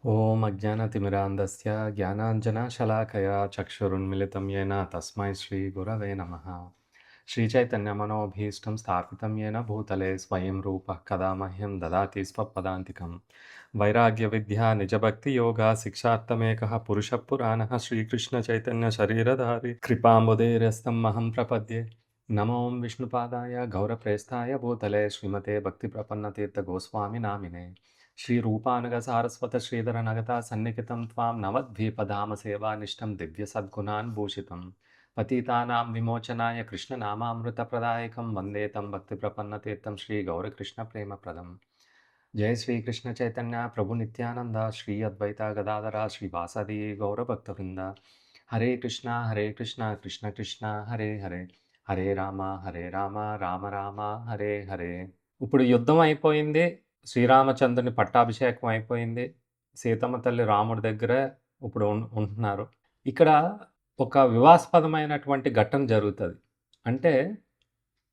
ఓం అజ్ఞానతిమిరాంధస్య జ్ఞానాంజనశలాకయా చక్షురున్మిళితం येन తస్మై శ్రీగురవే నమః. శ్రీచైతన్యమనోభీష్టం స్థాపితం येन భూతలే స్వయం రూపः కదా మహ్యం దదాతి స్వపదాంతికం. వైరాగ్యవిద్యా నిజభక్తియోగా శిక్షార్థమేకः పురుషः పురాణः శ్రీకృష్ణచైతన్యశరీరధారి కృపాంబుధేర్యస్తం అహం ప్రపద్యే. నమో విష్ణుపాదాయ గౌరప్రేస్థాయ భూతలే శ్రీమతే భక్తిప్రపన్నతీర్థ గోస్వామి నామినే. శ్రీరూపానుగ సారస్వత శ్రీధర నగతా సన్నిహితం త్వాం నవద్వీపధామ సేవానిష్టం దివ్య సద్గుణాన్ భూషితం పతితానాం విమోచనాయ కృష్ణనామామృతప్రదాయకం వందే తం భక్తి ప్రపన్నతీర్థం శ్రీ గౌరకృష్ణ ప్రేమప్రదం. జయ శ్రీకృష్ణ చైతన్య ప్రభు నిత్యానంద శ్రీ అద్వైత గదాధర శ్రీవాసది గౌరభక్తవృంద. హరే కృష్ణ కృష్ణ కృష్ణ హరే హరే, హరే రామ రామ రామ హరే హరే. ఇప్పుడు యుద్ధం అయిపోయింది, శ్రీరామచంద్రుని పట్టాభిషేకం అయిపోయింది, సీతమ్మ తల్లి రాముడి దగ్గర ఇప్పుడు ఉంటున్నారు. ఇక్కడ ఒక వివాదాస్పదమైనటువంటి ఘట్టన జరుగుతుంది. అంటే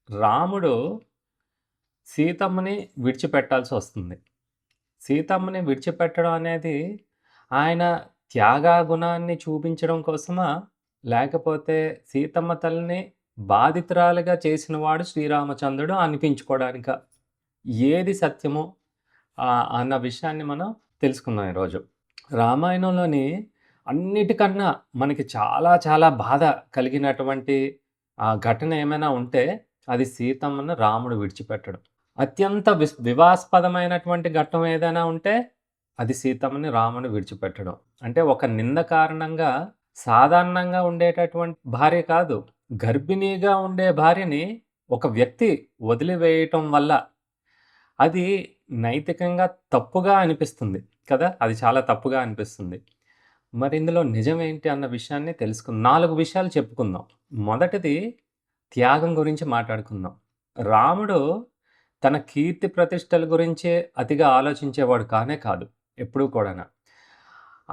రాముడు సీతమ్మని విడిచిపెట్టాల్సి వస్తుంది. సీతమ్మని విడిచిపెట్టడం అనేది ఆయన త్యాగా గుణాన్ని చూపించడం కోసమా, లేకపోతే సీతమ్మ తల్లిని బాధితురాలుగా చేసిన వాడు శ్రీరామచంద్రుడు అనిపించుకోవడానిక? ఏది సత్యమో అన్న విషయాన్ని మనం తెలుసుకుందాం ఈరోజు. రామాయణంలోని అన్నిటికన్నా మనకి చాలా చాలా బాధ కలిగినటువంటి ఘటన ఏమైనా ఉంటే అది సీతమ్మను రాముడు విడిచిపెట్టడం. అత్యంత వివాదాస్పదమైనటువంటి ఘట్టం ఏదైనా ఉంటే అది సీతమ్మని రాముడు విడిచిపెట్టడం. అంటే ఒక నింద కారణంగా సాధారణంగా ఉండేటటువంటి భార్య కాదు, గర్భిణీగా ఉండే భార్యని ఒక వ్యక్తి వదిలివేయటం వల్ల అది నైతికంగా తప్పుగా అనిపిస్తుంది కదా, అది చాలా తప్పుగా అనిపిస్తుంది. మరి ఇందులో నిజం ఏంటి అన్న విషయాన్ని తెలుసుకుందాం. 4 విషయాలు చెప్పుకుందాం. మొదటిది త్యాగం గురించి మాట్లాడుకుందాం. రాముడు తన కీర్తి ప్రతిష్టల గురించే అతిగా ఆలోచించేవాడు కానే కాదు ఎప్పుడూ కూడా.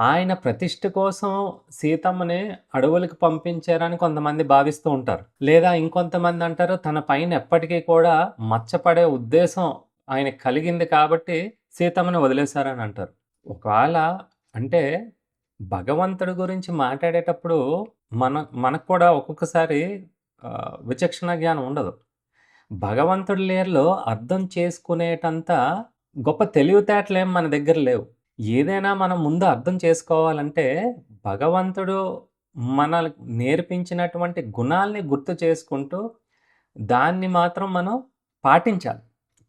ఆయన ప్రతిష్ఠ కోసం సీతమ్మని అడవులకు పంపించారని కొంతమంది భావిస్తూ ఉంటారు. లేదా ఇంకొంతమంది అంటారు తన పైన ఎప్పటికీ కూడా మచ్చపడే ఉద్దేశం ఆయన కలిగింది కాబట్టి సీతమ్మని వదిలేశారని అంటారు. ఒకవేళ అంటే భగవంతుడి గురించి మాట్లాడేటప్పుడు మనకు కూడా ఒక్కొక్కసారి విచక్షణ జ్ఞానం ఉండదు. భగవంతుడి లేరులో అర్థం చేసుకునేటంత గొప్ప తెలివితేటలేం మన దగ్గర లేవు. ఏదైనా మనం ముందు అర్థం చేసుకోవాలంటే భగవంతుడు మన నేర్పించినటువంటి గుణాల్ని గుర్తు చేసుకుంటూ దాన్ని మాత్రం మనం పాటించాలి.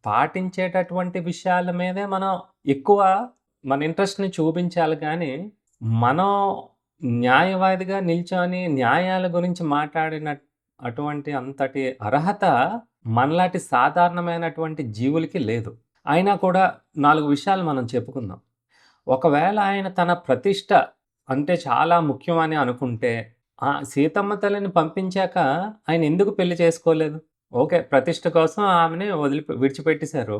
పాటించేటటువంటి విషయాల మీదే మనం ఎక్కువ మన ఇంట్రెస్ట్ని చూపించాలి. కానీ మనం న్యాయవాదిగా నిల్చొని న్యాయాల గురించి మాట్లాడిన అటువంటి అంతటి అర్హత మనలాంటి సాధారణమైనటువంటి జీవులకి లేదు. అయినా కూడా 4 విషయాలు మనం చెప్పుకుందాం. ఒకవేళ ఆయన తన ప్రతిష్ట అంటే చాలా ముఖ్యమని అనుకుంటే సీతమ్మ తల్లిని పంపించాక ఆయన ఎందుకు పెళ్లి చేసుకోలేదు? ఓకే, ప్రతిష్ట కోసం ఆమెని విడిచిపెట్టేశారు.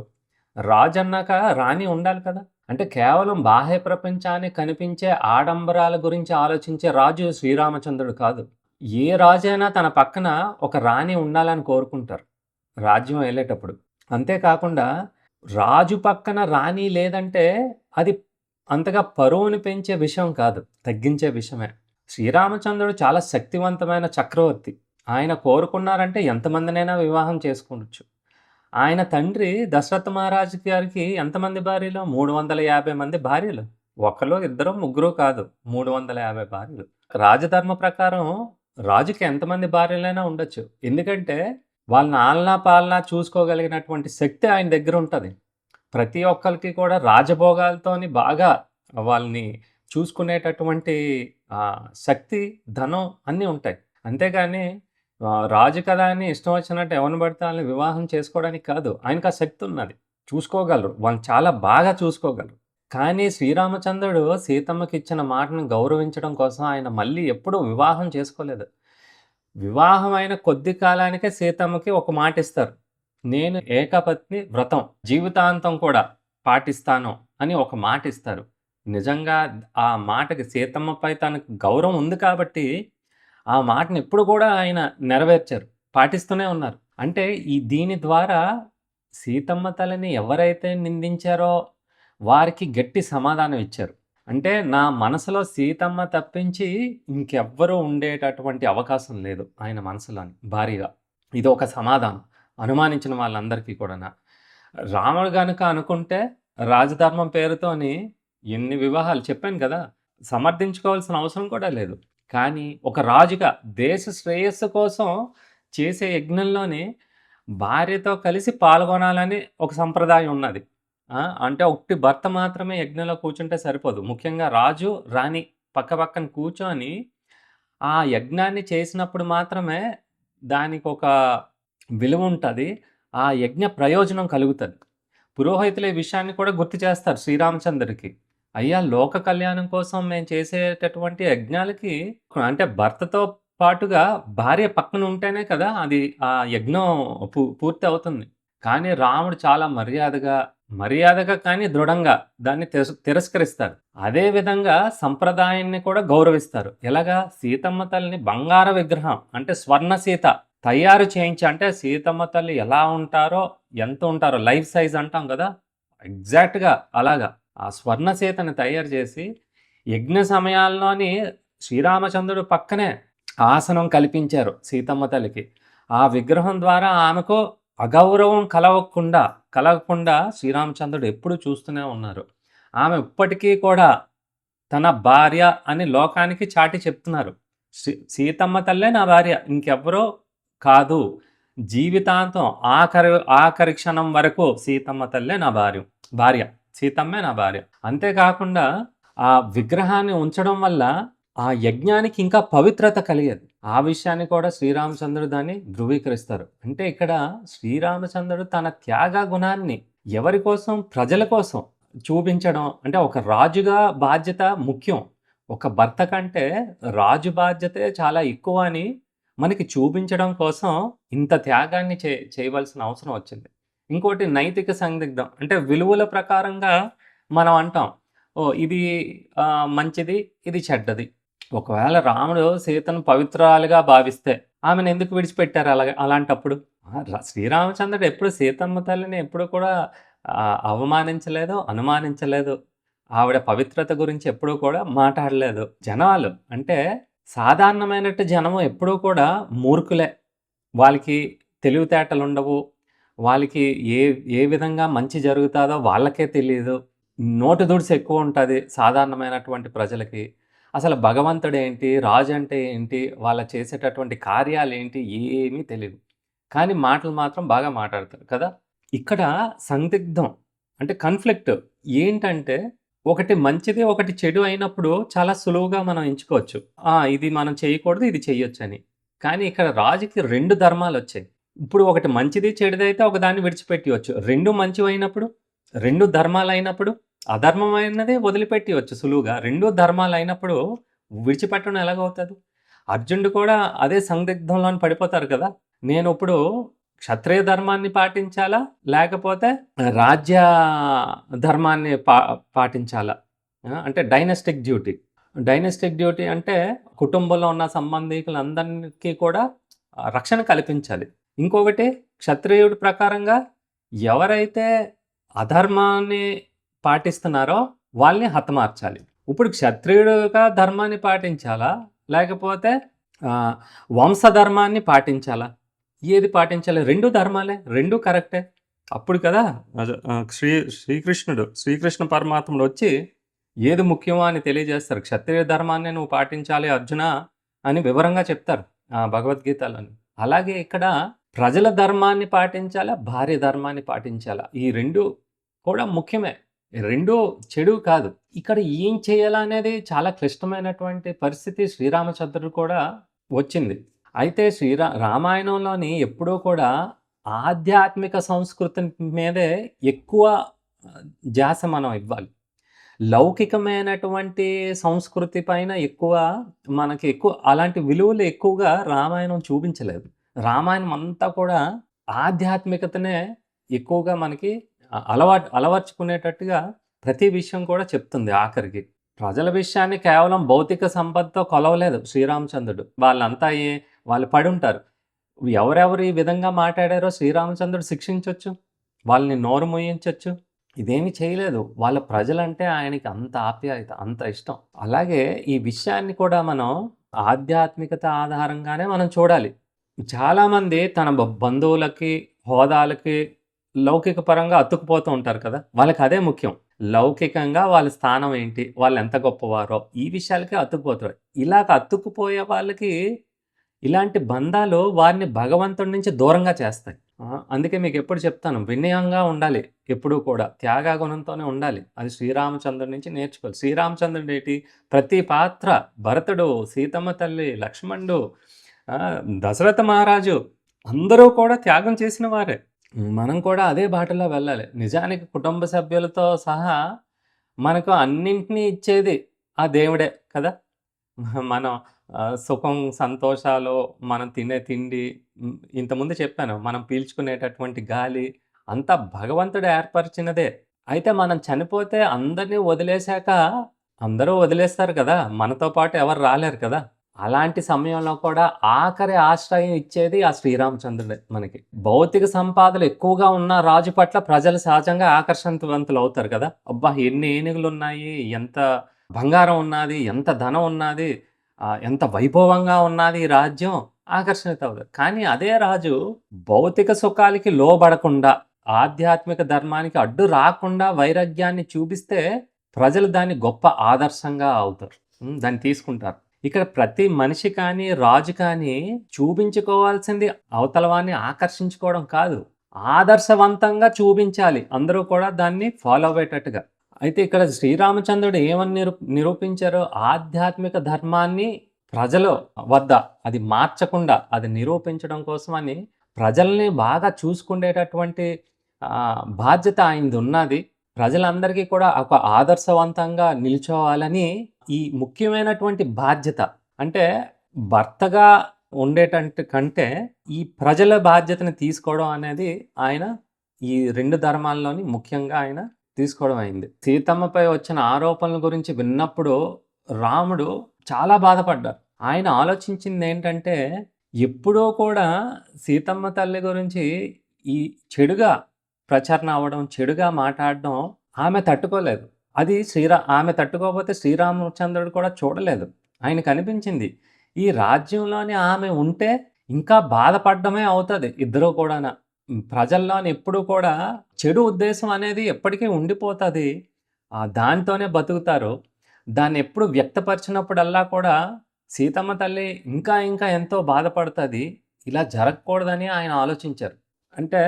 రాజు అన్నాక రాణి ఉండాలి కదా. అంటే కేవలం బాహ్య ప్రపంచాన్ని కనిపించే ఆడంబరాల గురించి ఆలోచించే రాజు శ్రీరామచంద్రుడు కాదు. ఏ రాజైనా తన పక్కన ఒక రాణి ఉండాలని కోరుకుంటారు రాజ్యం వెళ్ళేటప్పుడు. అంతేకాకుండా రాజు పక్కన రాణి లేదంటే అది అంతగా పరువుని పెంచే విషయం కాదు, తగ్గించే విషయమే. శ్రీరామచంద్రుడు చాలా శక్తివంతమైన చక్రవర్తి. ఆయన కోరుకున్నారంటే ఎంతమందినైనా వివాహం చేసుకోవచ్చు. ఆయన తండ్రి దశరథ మహారాజు గారికి ఎంతమంది భార్యలు? 350 మంది భార్యలు. ఒకరు, ఇద్దరు, ముగ్గురు కాదు, 350 భార్యలు. రాజధర్మ ప్రకారం రాజుకి ఎంతమంది భార్యలైనా ఉండొచ్చు. ఎందుకంటే వాళ్ళని ఆలనా పాలనా చూసుకోగలిగినటువంటి శక్తి ఆయన దగ్గర ఉంటుంది. ప్రతి ఒక్కరికి కూడా రాజభోగాలతోని బాగా వాళ్ళని చూసుకునేటటువంటి శక్తి, ధనం అన్నీ ఉంటాయి. అంతేగాని రాజు కదా అని ఇష్టం వచ్చినట్టు ఎవరిని పడితే వాళ్ళని వివాహం చేసుకోవడానికి కాదు. ఆయనకు ఆ శక్తి ఉన్నది, చూసుకోగలరు, వాళ్ళు చాలా బాగా చూసుకోగలరు. కానీ శ్రీరామచంద్రుడు సీతమ్మకి ఇచ్చిన మాటను గౌరవించడం కోసం ఆయన మళ్ళీ ఎప్పుడూ వివాహం చేసుకోలేదు. వివాహం అయిన కొద్ది కాలానికే సీతమ్మకి ఒక మాట ఇస్తారు, నేను ఏకపత్ని వ్రతం జీవితాంతం కూడా పాటిస్తాను అని ఒక మాట ఇస్తారు. నిజంగా ఆ మాటకి సీతమ్మపై తనకు గౌరవం ఉంది కాబట్టి ఆ మాటను ఎప్పుడు కూడా ఆయన నెరవేర్చారు, పాటిస్తూనే ఉన్నారు. అంటే దీని ద్వారా సీతమ్మ తల్లిని ఎవరైతే నిందించారో వారికి గట్టి సమాధానం ఇచ్చారు. అంటే నా మనసులో సీతమ్మ తప్పించి ఇంకెవ్వరు ఉండేటటువంటి అవకాశం లేదు ఆయన మనసులోని భార్యగా. ఇదొక సమాధానం. అనుమానించిన వాళ్ళందరికీ కూడాన. రాముడు గనుక అనుకుంటే రాజధర్మం పేరుతోని ఎన్ని వివాహాలు చెప్పాను గదా! సమర్థించుకోవాల్సిన అవసరం కూడా లేదు. కానీ ఒక రాజుగా దేశ శ్రేయస్సు కోసం చేసే యజ్ఞంలోని భార్యతో కలిసి పాల్గొనాలని ఒక సంప్రదాయం ఉన్నది. అంటే ఉట్టి భర్త మాత్రమే యజ్ఞంలో కూర్చుంటే సరిపోదు. ముఖ్యంగా రాజు, రాణి పక్కపక్కన కూర్చొని ఆ యజ్ఞాన్ని చేసినప్పుడు మాత్రమే దానికొక విలువుంటది. ఆ యజ్ఞ ప్రయోజనం కలుగుతది. పురోహితులు ఈ విషయాన్ని కూడా గుర్తు చేస్తారు శ్రీరామచంద్రుడికి. అయ్యా! లోక కళ్యాణం కోసం మేము చేసేటటువంటి యజ్ఞాలకి అంటే భర్తతో పాటుగా భార్య పక్కన ఉంటేనే కదా! అది ఆ యజ్ఞం పూర్తి అవుతుంది. కానీ రాముడు చాలా మర్యాదగా కానీ దృఢంగా దాన్ని తిరస్కరిస్తారు. అదే విధంగా సంప్రదాయాన్ని కూడా గౌరవిస్తారు. ఎలాగా? సీతమ్మ తల్లిని బంగారు విగ్రహం అంటే స్వర్ణ సీత తయారు చేయించి అంటే సీతమ్మ తల్లి ఎలా ఉంటారో, ఎంత ఉంటారో లైఫ్ సైజ్ అంటాం కదా! ఎగ్జాక్ట్‌గా అలాగా. ఆ స్వర్ణ సీతని తయారు చేసి యజ్ఞ సమయాల్లోని శ్రీరామచంద్రుడు పక్కనే ఆసనం కల్పించారు సీతమ్మ తల్లికి. ఆ విగ్రహం ద్వారా ఆమెకు అగౌరవం కలగకుండా శ్రీరామచంద్రుడు ఎప్పుడూ చూస్తూనే ఉన్నారు. ఆమె ఇప్పటికీ కూడా తన భార్య అని లోకానికి చాటి చెప్తున్నారు. సీతమ్మ తల్లే నా భార్య, ఇంకెవ్వరో కాదు. జీవితాంతం ఆఖరి క్షణం వరకు సీతమ్మ తల్లే నా భార్య. సీతమ్మే నా భార్య. అంతేకాకుండా ఆ విగ్రహాన్ని ఉంచడం వల్ల ఆ యజ్ఞానికి ఇంకా పవిత్రత కలిగేది. ఆ విషయాన్ని కూడా శ్రీరామచంద్రుడు దాన్ని ధృవీకరిస్తారు. అంటే ఇక్కడ శ్రీరామచంద్రుడు తన త్యాగ గుణాన్ని ఎవరి కోసం? ప్రజల కోసం చూపించడం. అంటే ఒక రాజుగా బాధ్యత ముఖ్యం. ఒక భర్త కంటే రాజు బాధ్యతే చాలా ఎక్కువ అని మనకి చూపించడం కోసం ఇంత త్యాగాన్ని చేయవలసిన అవసరం వచ్చింది. ఇంకోటి నైతిక సందిగ్ధం. అంటే విలువల ప్రకారంగా మనం అంటాం. ఇది మంచిది, ఇది చెడ్డది. ఒకవేళ రాముడు సీతను పవిత్రాలుగా భావిస్తే ఆమెను ఎందుకు విడిచిపెట్టారు అలాంటప్పుడు? శ్రీరామచంద్రుడు ఎప్పుడు సీతమ్మ తల్లిని ఎప్పుడు కూడా అవమానించలేదు, అనుమానించలేదు. ఆవిడ పవిత్రత గురించి ఎప్పుడూ కూడా మాట్లాడలేదు. జనాలు అంటే సాధారణమైనట్టు జనము ఎప్పుడూ కూడా మూర్ఖులే. వాళ్ళకి తెలివితేటలుండవు. వాళ్ళకి ఏ విధంగా మంచి జరుగుతాదో వాళ్ళకే తెలీదు. నోటి దుడుసు ఎక్కువ ఉంటది సాధారణమైనటువంటి ప్రజలకి. అసలు భగవంతుడేంటి? రాజు అంటే ఏంటి? వాళ్ళు చేసేటటువంటి కార్యాలేంటి? ఏమీ తెలీదు. కానీ మాటలు మాత్రం బాగా మాట్లాడతారు కదా! ఇక్కడ సందిగ్ధం అంటే కాన్‌ఫ్లిక్ట్ ఏంటంటే ఒకటి మంచిది, ఒకటి చెడు అయినప్పుడు చాలా సులువుగా మనం ఎంచుకోవచ్చు. ఇది మనం చేయకూడదు, ఇది చెయ్యొచ్చని. కానీ ఇక్కడ రాజుకి 2 ధర్మాలొచ్చాయి. ఇప్పుడు ఒకటి మంచిది, చెడుదైతే ఒకదాన్ని విడిచిపెట్టేయొచ్చు. 2 మంచివైనప్పుడు, 2 ధర్మాలైనప్పుడు అధర్మమైనదే వదిలిపెట్టేయొచ్చు సులువుగా. 2 ధర్మాలైనప్పుడు విడిచిపెట్టడం ఎలాగవుతది? అర్జునుడు కూడా అదే సందిగ్ధంలోని పడిపోతారు కదా! నేనిప్పుడు క్షత్రియ ధర్మాన్ని పాటించాలా? లేకపోతే రాజ్య ధర్మాన్ని పాటించాలా? అంటే డైనస్టిక్ డ్యూటీ. డైనస్టిక్ డ్యూటీ అంటే కుటుంబంలో ఉన్న సంబంధీకులందరికీ కూడా రక్షణ కల్పించాలి. ఇంకొకటి క్షత్రియుడి ప్రకారంగా ఎవరైతే అధర్మాన్ని పాటిస్తున్నారో వాళ్ళని హతమార్చాలి. ఇప్పుడు క్షత్రియుడుగా ధర్మాన్ని పాటించాలా? లేకపోతే వంశధర్మాన్ని పాటించాలా? ఏది పాటించాలి? 2 ధర్మాలే. 2 కరెక్టే. అప్పుడు కదా శ్రీకృష్ణ పరమాత్ముడు వచ్చి ఏది ముఖ్యమో అని తెలియజేస్తారు. క్షత్రియ ధర్మాన్ని నువ్వు పాటించాలి అర్జున అని వివరంగా చెప్తారు భగవద్గీతలోని. అలాగే ఇక్కడ ప్రజల ధర్మాన్ని పాటించాలా? భార్య ధర్మాన్ని పాటించాలా? ఈ 2 కూడా ముఖ్యమే. 2 చెడు కాదు. ఇక్కడ ఏం చేయాలా అనేది చాలా క్లిష్టమైనటువంటి పరిస్థితి శ్రీరామచంద్రుడు కూడా వచ్చింది. అయితే రామాయణంలోని ఎప్పుడూ కూడా ఆధ్యాత్మిక సంస్కృతి మీదే ఎక్కువ ధ్యాస మనం ఇవ్వాలి. లౌకికమైనటువంటి సంస్కృతి పైన మనకి ఎక్కువ అలాంటి విలువలు ఎక్కువగా రామాయణం చూపించలేదు. రామాయణం అంతా కూడా ఆధ్యాత్మికతనే ఎక్కువగా మనకి అలవర్చుకునేటట్టుగా ప్రతి విషయం కూడా చెప్తుంది ఆఖరికి. ప్రజల విషయాన్ని కేవలం భౌతిక సంపదతో కొలవలేదు శ్రీరామచంద్రుడు. వాళ్ళంతా వాళ్ళు పడుంటారు. ఎవరెవరు ఈ విధంగా మాట్లాడారో శ్రీరామచంద్రుడు శిక్షించొచ్చు. వాళ్ళని నోరు మూయించొచ్చు. ఇదేమి చేయలేదు. వాళ్ళ ప్రజలంటే ఆయనకి అంత ఆప్యాయత, అంత ఇష్టం. అలాగే ఈ విషయాన్ని కూడా మనం ఆధ్యాత్మికత ఆధారంగానే మనం చూడాలి. చాలామంది తన బంధువులకి, హోదాలకి లౌకిక పరంగా అతుక్కుపోతూ ఉంటారు కదా! వాళ్ళకదే ముఖ్యం. లౌకికంగా వాళ్ళ స్థానం ఏంటి? వాళ్ళెంత గొప్పవారో ఈ విషయాలకే అతుక్కుపోతారు. ఇలాగ అతుక్కుపోయే వాళ్ళకి ఇలాంటి బంధాలు వారిని భగవంతుడి నుంచి దూరంగా చేస్తాయి. అందుకే మీకెప్పుడు చెప్తాను వినయంగా ఉండాలి ఎప్పుడూ కూడా. త్యాగ గుణంతోనే ఉండాలి. అది శ్రీరామచంద్రుడి నుంచి నేర్చుకోవాలి. శ్రీరామచంద్రుడేటి ప్రతి పాత్ర భరతుడు, సీతమ్మ తల్లి, లక్ష్మణుడు, దశరథ మహారాజు అందరూ కూడా త్యాగం చేసిన వారే. మనం కూడా అదే బాటలో వెళ్ళాలి. నిజానికి కుటుంబ సభ్యులతో సహా మనకు అన్నింటిని ఇచ్చేది ఆ దేవుడే కదా! మనం సుఖం, సంతోషాలు, మనం తినే తిండి, ఇంతకుముందు చెప్పాను. మనం పీల్చుకునేటటువంటి గాలి అంతా భగవంతుడు ఏర్పరిచినదే. అయితే మనం చనిపోతే అందరిని వదిలేసాక అందరూ వదిలేస్తారు కదా! మనతో పాటు ఎవరు రాలేరు కదా! అలాంటి సమయంలో కూడా ఆఖరి ఆశ్రయం ఇచ్చేది ఆ శ్రీరామచంద్రుడే మనకి. భౌతిక సంపాదనలు ఎక్కువగా ఉన్న రాజు పట్ల ప్రజలు సహజంగా ఆకర్షవంతులవుతారు కదా! అబ్బా! ఎన్ని ఏనుగులున్నాయి, ఎంత బంగారం ఉన్నాది, ఎంత ధనం ఉన్నాది, ఎంత వైభవంగా ఉన్నాది ఈ రాజ్యం ఆకర్షితులవుతారు. కానీ అదే రాజు భౌతిక సుఖాలకి లోబడకుండా, ఆధ్యాత్మిక ధర్మానికి అడ్డు రాకుండా వైరాగ్యాన్ని చూపిస్తే ప్రజలు దాన్ని గొప్ప ఆదర్శంగా అవుతారు. దాన్ని తీసుకుంటారు. ఇక్కడ ప్రతి మనిషి కానీ, రాజు కానీ చూపించుకోవాల్సింది అవతల వాడిని ఆకర్షించుకోవడం కాదు. ఆదర్శవంతంగా చూపించాలి. అందరూ కూడా దాన్ని ఫాలో అయ్యేటట్టుగా. అయితే ఇక్కడ శ్రీరామచంద్రుడు ఏమని నిరూపించారో ఆధ్యాత్మిక ధర్మాన్ని ప్రజల వద్ద అది మార్చకుండా అది నిరూపించడం కోసమని ప్రజల్ని బాగా చూసుకునేటటువంటి బాధ్యత ఆయనది ఉన్నది. ప్రజలందరికీ కూడా ఒక ఆదర్శవంతంగా నిల్చోవాలని ఈ ముఖ్యమైనటువంటి బాధ్యత అంటే భర్తగా ఉండేటంటి కంటే ఈ ప్రజల బాధ్యతను తీసుకోవడం అనేది ఆయన ఈ 2 ధర్మాల్లోని ముఖ్యంగా ఆయన తీసుకోవడం అయింది. సీతమ్మపై వచ్చిన ఆరోపణల గురించి విన్నప్పుడు రాముడు చాలా బాధపడ్డారు. ఆయన ఆలోచించిందేంటంటే ఎప్పుడూ కూడా సీతమ్మ తల్లి గురించి ఈ చెడుగా ప్రచారణ అవ్వడం, చెడుగా మాట్లాడడం ఆమె తట్టుకోలేదు. అది ఆమె తట్టుకోకపోతే శ్రీరామచంద్రుడు కూడా చూడలేదు. ఆయనకనిపించింది ఈ రాజ్యంలోని ఆమె ఉంటే ఇంకా బాధపడడమే అవుతది ఇద్దరూ కూడాన. ప్రజల్లోని ఎప్పుడూ కూడా చెడు ఉద్దేశం అనేది ఎప్పటికీ ఉండిపోతది. దాంతోనే బతుకుతారు. దాన్నెప్పుడు వ్యక్తపరిచినప్పుడల్లా కూడా సీతమ్మ తల్లి ఇంకా ఇంకా ఎంతో బాధపడతది. ఇలా జరగకూడదని ఆయన ఆలోచించారు. అంటే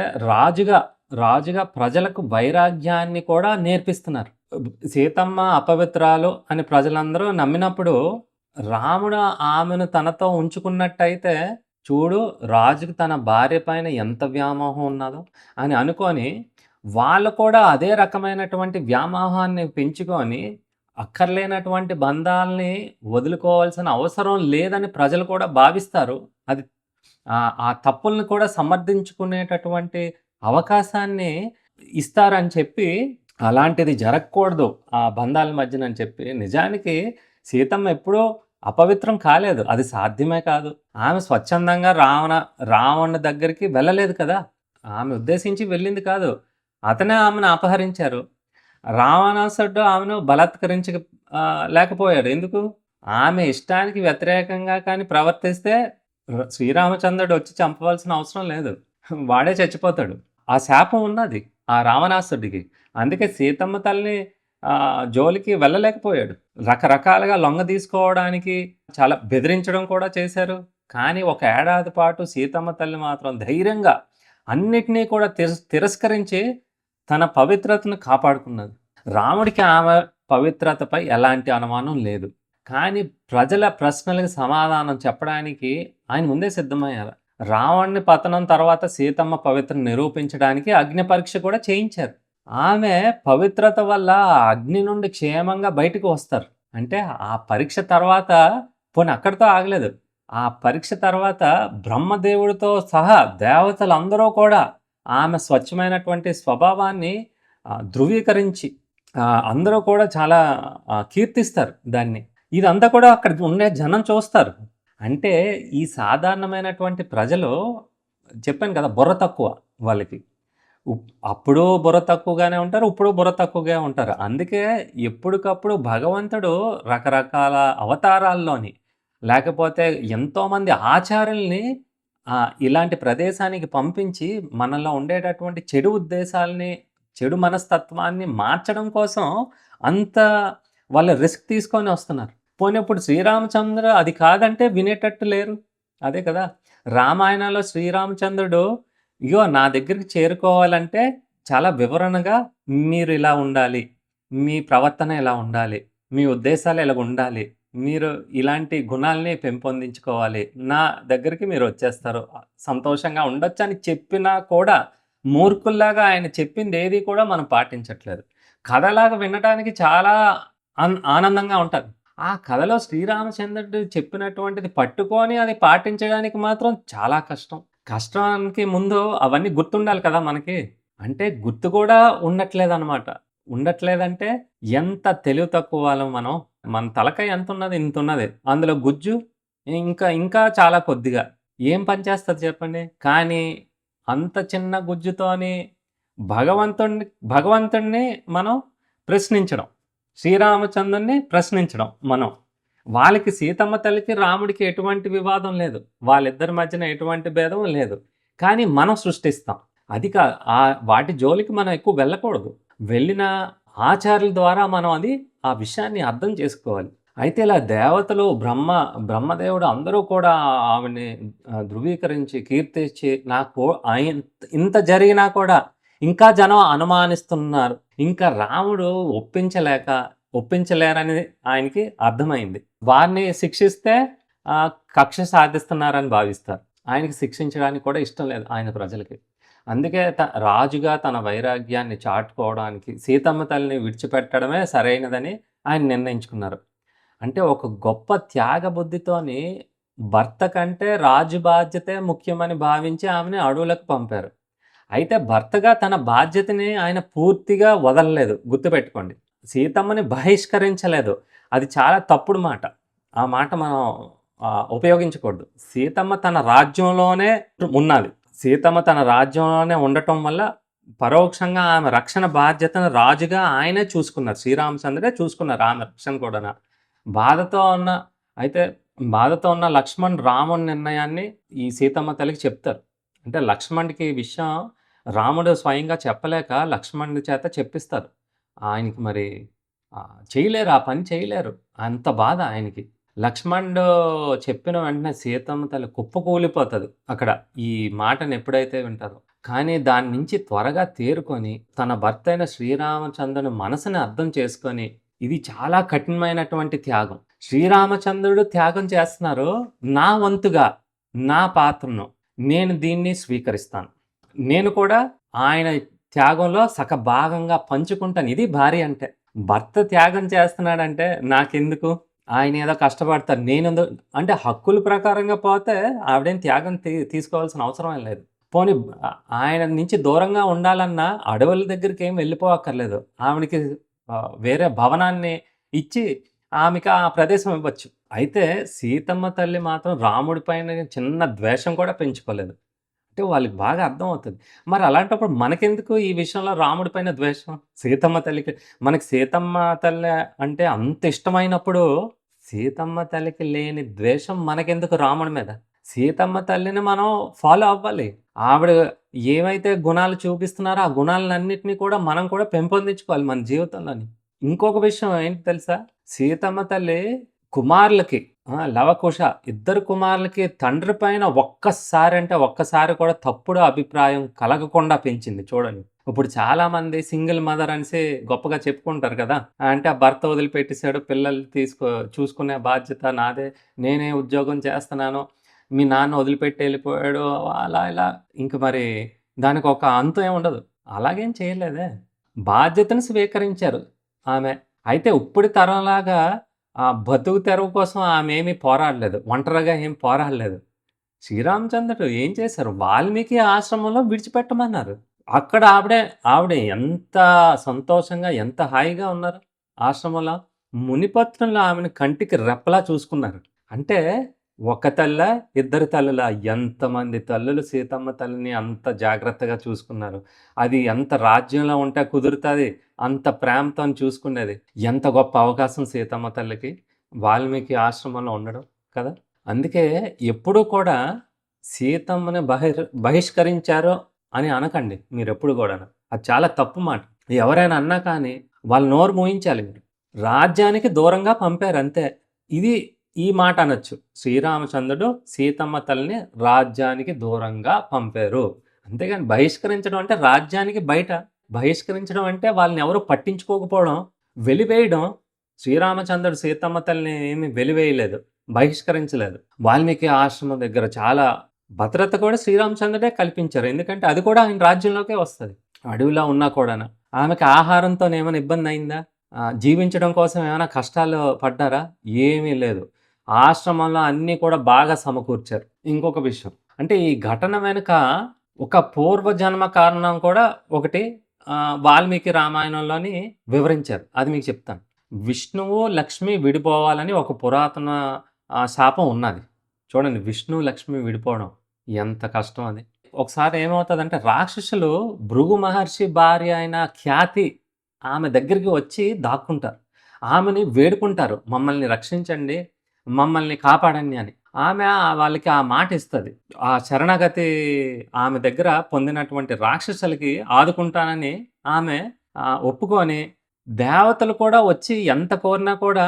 రాజుగా ప్రజలకు వైరాగ్యాన్ని కూడా నేర్పిస్తున్నారు. సీతమ్మ అపవిత్రాలు అని ప్రజలందరూ నమ్మినప్పుడు రాముడు ఆమెను తనతో ఉంచుకున్నట్టయితే చూడు రాజుకి తన భార్య పైన ఎంత వ్యామోహం ఉన్నదో అని అనుకొని వాళ్ళు కూడా అదే రకమైనటువంటి వ్యామోహాన్ని పెంచుకొని అక్కర్లేనటువంటి బంధాలని వదులుకోవాల్సిన అవసరం లేదని ప్రజలు కూడా భావిస్తారు. అది ఆ తప్పుల్ని కూడా సమర్థించుకునేటటువంటి అవకాశాన్ని ఇస్తారని చెప్పి అలాంటిది జరగకూడదు ఆ బంధాల మధ్యనని చెప్పి నిజానికి సీతమ్మ ఎప్పుడూ అపవిత్రం కాలేదు. అది సాధ్యమే కాదు. ఆమె స్వచ్ఛందంగా రావణ దగ్గరికి వెళ్ళలేదు కదా! ఆమె ఉద్దేశించి వెళ్ళింది కాదు. అతనే ఆమెను అపహరించారు. రావణాసురుడు ఆమెను లేకపోయాడు. ఎందుకు? ఆమె ఇష్టానికి వ్యతిరేకంగా కానీ ప్రవర్తిస్తే శ్రీరామచంద్రుడు వచ్చి చంపవలసిన అవసరం లేదు. వాడే చచ్చిపోతాడు. ఆ శాపం ఉన్నది ఆ రావణాసురుడికి. అందుకే సీతమ్మ తల్లిని జోలికి వెళ్ళలేకపోయాడు. రకరకాలుగా లొంగ తీసుకోవడానికి చాలా బెదిరించడం కూడా చేశారు. కానీ ఒక ఏడాది పాటు సీతమ్మ తల్లి మాత్రం ధైర్యంగా అన్నిటినీ కూడా తిరస్కరించి తన పవిత్రతను కాపాడుకున్నది. రాముడికి ఆమె పవిత్రతపై ఎలాంటి అనుమానం లేదు. కానీ ప్రజల ప్రశ్నలకు సమాధానం చెప్పడానికి ఆయన ముందే సిద్ధమయ్యారు. రావణుని పతనం తర్వాత సీతమ్మ పవిత్రత నిరూపించడానికి అగ్ని పరీక్ష కూడా చేయించారు. ఆమె పవిత్రత వల్ల ఆ అగ్ని నుండి క్షేమంగా బయటకు వస్తారు. అంటే ఆ పరీక్ష తర్వాత పోనీ అక్కడితో ఆగలేదు. ఆ పరీక్ష తర్వాత బ్రహ్మదేవుడితో సహా దేవతలందరూ కూడా ఆమె స్వచ్ఛమైనటువంటి స్వభావాన్ని ధృవీకరించి అందరూ కూడా చాలా కీర్తిస్తారు దాన్ని. ఇదంతా కూడా అక్కడ ఉండే జనం చూస్తారు. అంటే ఈ సాధారణమైనటువంటి ప్రజలు చెప్పాను కదా బుర్ర తక్కువ వాళ్ళకి. అప్పుడు బుర్ర తక్కువగానే ఉంటారు. ఇప్పుడు బుర్ర తక్కువగా ఉంటారు. అందుకే ఎప్పటికప్పుడు భగవంతుడు రకరకాల అవతారాల్లోని, లేకపోతే ఎంతోమంది ఆచార్యుల్ని ఇలాంటి ప్రదేశానికి పంపించి మనలో ఉండేటటువంటి చెడు ఉద్దేశాల్ని, చెడు మనస్తత్వాన్ని మార్చడం కోసం అంత వాళ్ళు రిస్క్ తీసుకొని వస్తున్నారు. పోనీ ఇప్పుడు శ్రీరామచంద్ర అది కాదంటే వినేటట్టు లేరు. అదే కదా! రామాయణంలో శ్రీరామచంద్రుడు ఇగో నా దగ్గరికి చేరుకోవాలంటే చాలా వివరణగా మీరు ఇలా ఉండాలి. మీ ప్రవర్తన ఇలా ఉండాలి. మీ ఉద్దేశాలు ఇలాగుండాలి. మీరు ఇలాంటి గుణాల్ని పెంపొందించుకోవాలి. నా దగ్గరికి మీరొచ్చేస్తారు. సంతోషంగా ఉండొచ్చని చెప్పినా కూడా మూర్ఖుల్లాగా ఆయన చెప్పిందేది కూడా మనం పాటించట్లేదు. కథలాగా వినడానికి చాలా ఆనందంగా ఉంటది. ఆ కథలో శ్రీరామచంద్రుడు చెప్పినటువంటిది పట్టుకొని అది పాటించడానికి మాత్రం చాలా కష్టం. కష్టానికి ముందు అవన్నీ గుర్తుండాలి కదా మనకి. అంటే గుర్తు కూడా ఉండట్లేదనమాట. ఉండట్లేదంటే ఎంత తెలివి తక్కువ వాళ్ళం మనం. మన తలకాయ ఎంతున్నది? ఇంతున్నది. అందులో గుజ్జు ఇంకా చాలా కొద్దిగా. ఏం పని చేస్తది చెప్పండి? కానీ అంత చిన్న గుజ్జుతోని భగవంతుడిని భగవంతుడిని మనం ప్రశ్నించడం. శ్రీరామచంద్రుడిని ప్రశ్నించడం మనం. వాళ్ళకి సీతమ్మ తల్లికి, రాముడికి ఎటువంటి వివాదం లేదు. వాళ్ళిద్దరి మధ్యన ఎటువంటి భేదం లేదు. కానీ మనం సృష్టిస్తాం. అది వాటి జోలికి మనం ఎక్కువ వెళ్ళకూడదు. వెళ్ళిన ఆచార్యుల ద్వారా మనం ఆ విషయాన్ని అర్థం చేసుకోవాలి. అయితే ఇలా దేవతలు, బ్రహ్మదేవుడు అందరూ కూడా ఆమెని ధృవీకరించి, కీర్తించి ఇంత జరిగినా కూడా ఇంకా జనం అనుమానిస్తున్నారు. ఇంకా రాముడు ఒప్పించలేరని ఆయనకి అర్థమైంది. వారిని శిక్షిస్తే కక్ష సాధిస్తున్నారని భావిస్తారు. ఆయనకి శిక్షించడానికి కూడా ఇష్టం లేదు ఆయన ప్రజలకి. అందుకే రాజుగా తన వైరాగ్యాన్ని చాటుకోవడానికి సీతమ్మ తల్లిని విడిచిపెట్టడమే సరైనదని ఆయన నిర్ణయించుకున్నారు. అంటే ఒక గొప్ప త్యాగ బుద్ధితోని భర్త కంటే రాజు బాధ్యతే ముఖ్యమని భావించి ఆమెని అడవులకు పంపారు. అయితే భర్తగా తన బాధ్యతని ఆయన పూర్తిగా వదలలేదు. గుర్తుపెట్టుకోండి. సీతమ్మని బహిష్కరించలేదు. అది చాలా తప్పుడు మాట. ఆ మాట మనం ఉపయోగించకూడదు. సీతమ్మ తన రాజ్యంలోనే ఉన్నది. సీతమ్మ తన రాజ్యంలోనే ఉండటం వల్ల పరోక్షంగా ఆమె రక్షణ బాధ్యతను రాజుగా ఆయనే చూసుకున్నారు. శ్రీరామచంద్రుడే చూసుకున్నారు ఆమె రక్షణ కూడా. బాధతో ఉన్న లక్ష్మణ్ రాముని నిర్ణయాన్ని ఈ సీతమ్మ తల్లికి చెప్తారు. అంటే లక్ష్మణుడికి ఈ విషయం రాముడు స్వయంగా చెప్పలేక లక్ష్మణుడి చేత చెప్పిస్తారు. ఆయనకి మరి చేయలేరు, ఆ పని చేయలేరు. అంత బాధ ఆయనకి. లక్ష్మణుడు చెప్పిన వెంటనే సీతమ్మ తల్లి కుప్పకూలిపోతది అక్కడ. ఈ మాటను ఎప్పుడైతే వింటారో. కానీ దాని నుంచి త్వరగా తేరుకొని తన భర్త అయిన శ్రీరామచంద్రుని మనసుని అర్థం చేసుకొని, ఇది చాలా కఠినమైనటువంటి త్యాగం. శ్రీరామచంద్రుడు త్యాగం చేస్తున్నారు. నా వంతుగా నా పాత్రను నేను దీన్ని స్వీకరిస్తాను. నేను కూడా ఆయన త్యాగంలో సగభాగంగా పంచుకుంటాను. ఇది భార్య అంటే. భర్త త్యాగం చేస్తున్నాడంటే నాకెందుకు? ఆయన ఏదో కష్టపడతారు. అంటే హక్కుల ప్రకారంగా పోతే ఆవిడేం త్యాగం తీసుకోవాల్సిన అవసరం ఏం లేదు. పోనీ ఆయన నుంచి దూరంగా ఉండాలన్నా అడవుల దగ్గరికి ఏం వెళ్ళిపోవక్కర్లేదు. ఆవిడకి వేరే భవనాన్ని ఇచ్చి ఆమెకి ఆ ప్రదేశం ఇవ్వచ్చు. అయితే సీతమ్మ తల్లి మాత్రం రాముడి పైన చిన్న ద్వేషం కూడా పెంచుకోలేదు. అంటే వాళ్ళకి బాగా అర్థమవుతది. మరి అలాంటప్పుడు మనకెందుకు ఈ విషయంలో రాముడి పైన ద్వేషం? సీతమ్మ తల్లికి మనకి సీతమ్మ తల్లి అంటే అంత ఇష్టమైనప్పుడు, సీతమ్మ తల్లికి లేని ద్వేషం మనకెందుకు రాముడి మీద? సీతమ్మ తల్లిని మనం ఫాలో అవ్వాలి. ఆవిడ ఏవైతే గుణాలు చూపిస్తున్నారో, ఆ గుణాలన్నిటిని కూడా మనం కూడా పెంపొందించుకోవాలి మన జీవితంలోని. ఇంకొక విషయం ఏంటి తెలుసా? సీతమ్మ తల్లి కుమారులకి లవకుశ ఇద్దరు కుమారులకి తండ్రి పైన ఒక్కసారి కూడా తప్పుడు అభిప్రాయం కలగకుండా పెంచింది చూడండి. ఇప్పుడు చాలామంది సింగిల్ మదర్ అనేసి గొప్పగా చెప్పుకుంటారు కదా! అంటే ఆ భర్త వదిలిపెట్టేసాడు, పిల్లలు చూసుకునే బాధ్యత నాదే, నేనే ఉద్యోగం చేస్తున్నాను, మీ నాన్న వదిలిపెట్టి వెళ్ళిపోయాడు, అలా ఇలా ఇంక మరి దానికి ఒక అంతం ఏమి ఉండదు. అలాగేం చేయలేదే. బాధ్యతను స్వీకరించారు ఆమె. అయితే ఇప్పటి తరంలాగా బతుకు తెరువు కోసం ఆమె ఏమీ పోరాడలేదు. ఒంటరిగా ఏం పోరాడలేదు. శ్రీరామచంద్రుడు ఏం చేశారు? వాల్మీకి ఆశ్రమంలో విడిచిపెట్టమన్నారు. అక్కడ ఆవిడ ఎంత సంతోషంగా, ఎంత హాయిగా ఉన్నారు ఆశ్రమంలో. మునిపత్నులు ఆమెను కంటికి రెప్పలా చూసుకున్నారు. అంటే ఒక తల్లా? ఇద్దరు తల్లులా? ఎంతమంది తల్లులు సీతమ్మ తల్లిని అంత జాగ్రత్తగా చూసుకున్నారు. అది ఎంత రాజ్యంలో ఉంటే కుదురుతది, అంత ప్రేమతోని చూసుకునేది. ఎంత గొప్ప అవకాశం సీతమ్మ తల్లికి వాల్మీకి ఆశ్రమంలో ఉండడం కదా! అందుకే ఎప్పుడూ కూడా సీతమ్మని బహిష్కరించారు అని అనకండి మీరెప్పుడు గూడాను. అది చాలా తప్పు మాట. ఎవరైనా అన్నా కానీ వాళ్ళు నోరు మూయించాలి మీరు. రాజ్యానికి దూరంగా పంపారంతే. ఇది ఈ మాట అనొచ్చు. శ్రీరామచంద్రుడు సీతమ్మ తల్లిని రాజ్యానికి దూరంగా పంపారు. అంతేగాని బహిష్కరించడం అంటే రాజ్యానికి బయట. బహిష్కరించడం అంటే వాళ్ళనెవరు పట్టించుకోకపోవడం, వెలివేయడం. శ్రీరామచంద్రుడు సీతమ్మ తల్లిని ఏమి వెలివేయలేదు, బహిష్కరించలేదు. వాల్మీకి ఆశ్రమం దగ్గర చాలా భద్రత కూడా శ్రీరామచంద్రుడే కల్పించారు. ఎందుకంటే అది కూడా ఆయన రాజ్యంలోకే వస్తది. అడవిలో ఉన్నా కూడాను. ఆమెకి ఆహారంతోనేమైనా ఇబ్బందయిందా? జీవించడం కోసం ఏమైనా కష్టాలు పడ్డారా? ఏమీ లేదు. ఆశ్రమంలో అన్నీ కూడా బాగా సమకూర్చారు. ఇంకొక విషయం అంటే ఈ ఘటన వెనుక ఒక పూర్వజన్మ కారణం కూడా ఒకటి వాల్మీకి రామాయణంలోని వివరించారు. అది మీకు చెప్తాను. విష్ణువు, లక్ష్మి విడిపోవాలని ఒక పురాతన శాపం ఉన్నది. చూడండి, విష్ణువు, లక్ష్మి విడిపోవడం ఎంత కష్టం అది. ఒకసారి ఏమవుతదంటే రాక్షసులు భృగు మహర్షి భార్య అయిన ఖ్యాతి ఆమె దగ్గరికి వచ్చి దాక్కుంటారు. ఆమెని వేడుకుంటారు, మమ్మల్ని రక్షించండి, మమ్మల్ని కాపాడండి అని. ఆమె వాళ్ళకి ఆ మాట ఇస్తది. ఆ శరణాగతి ఆమె దగ్గర పొందినటువంటి రాక్షసులకి ఆదుకుంటానని ఆమె ఒప్పుకొని దేవతలు కూడా వచ్చి ఎంత కోరినా కూడా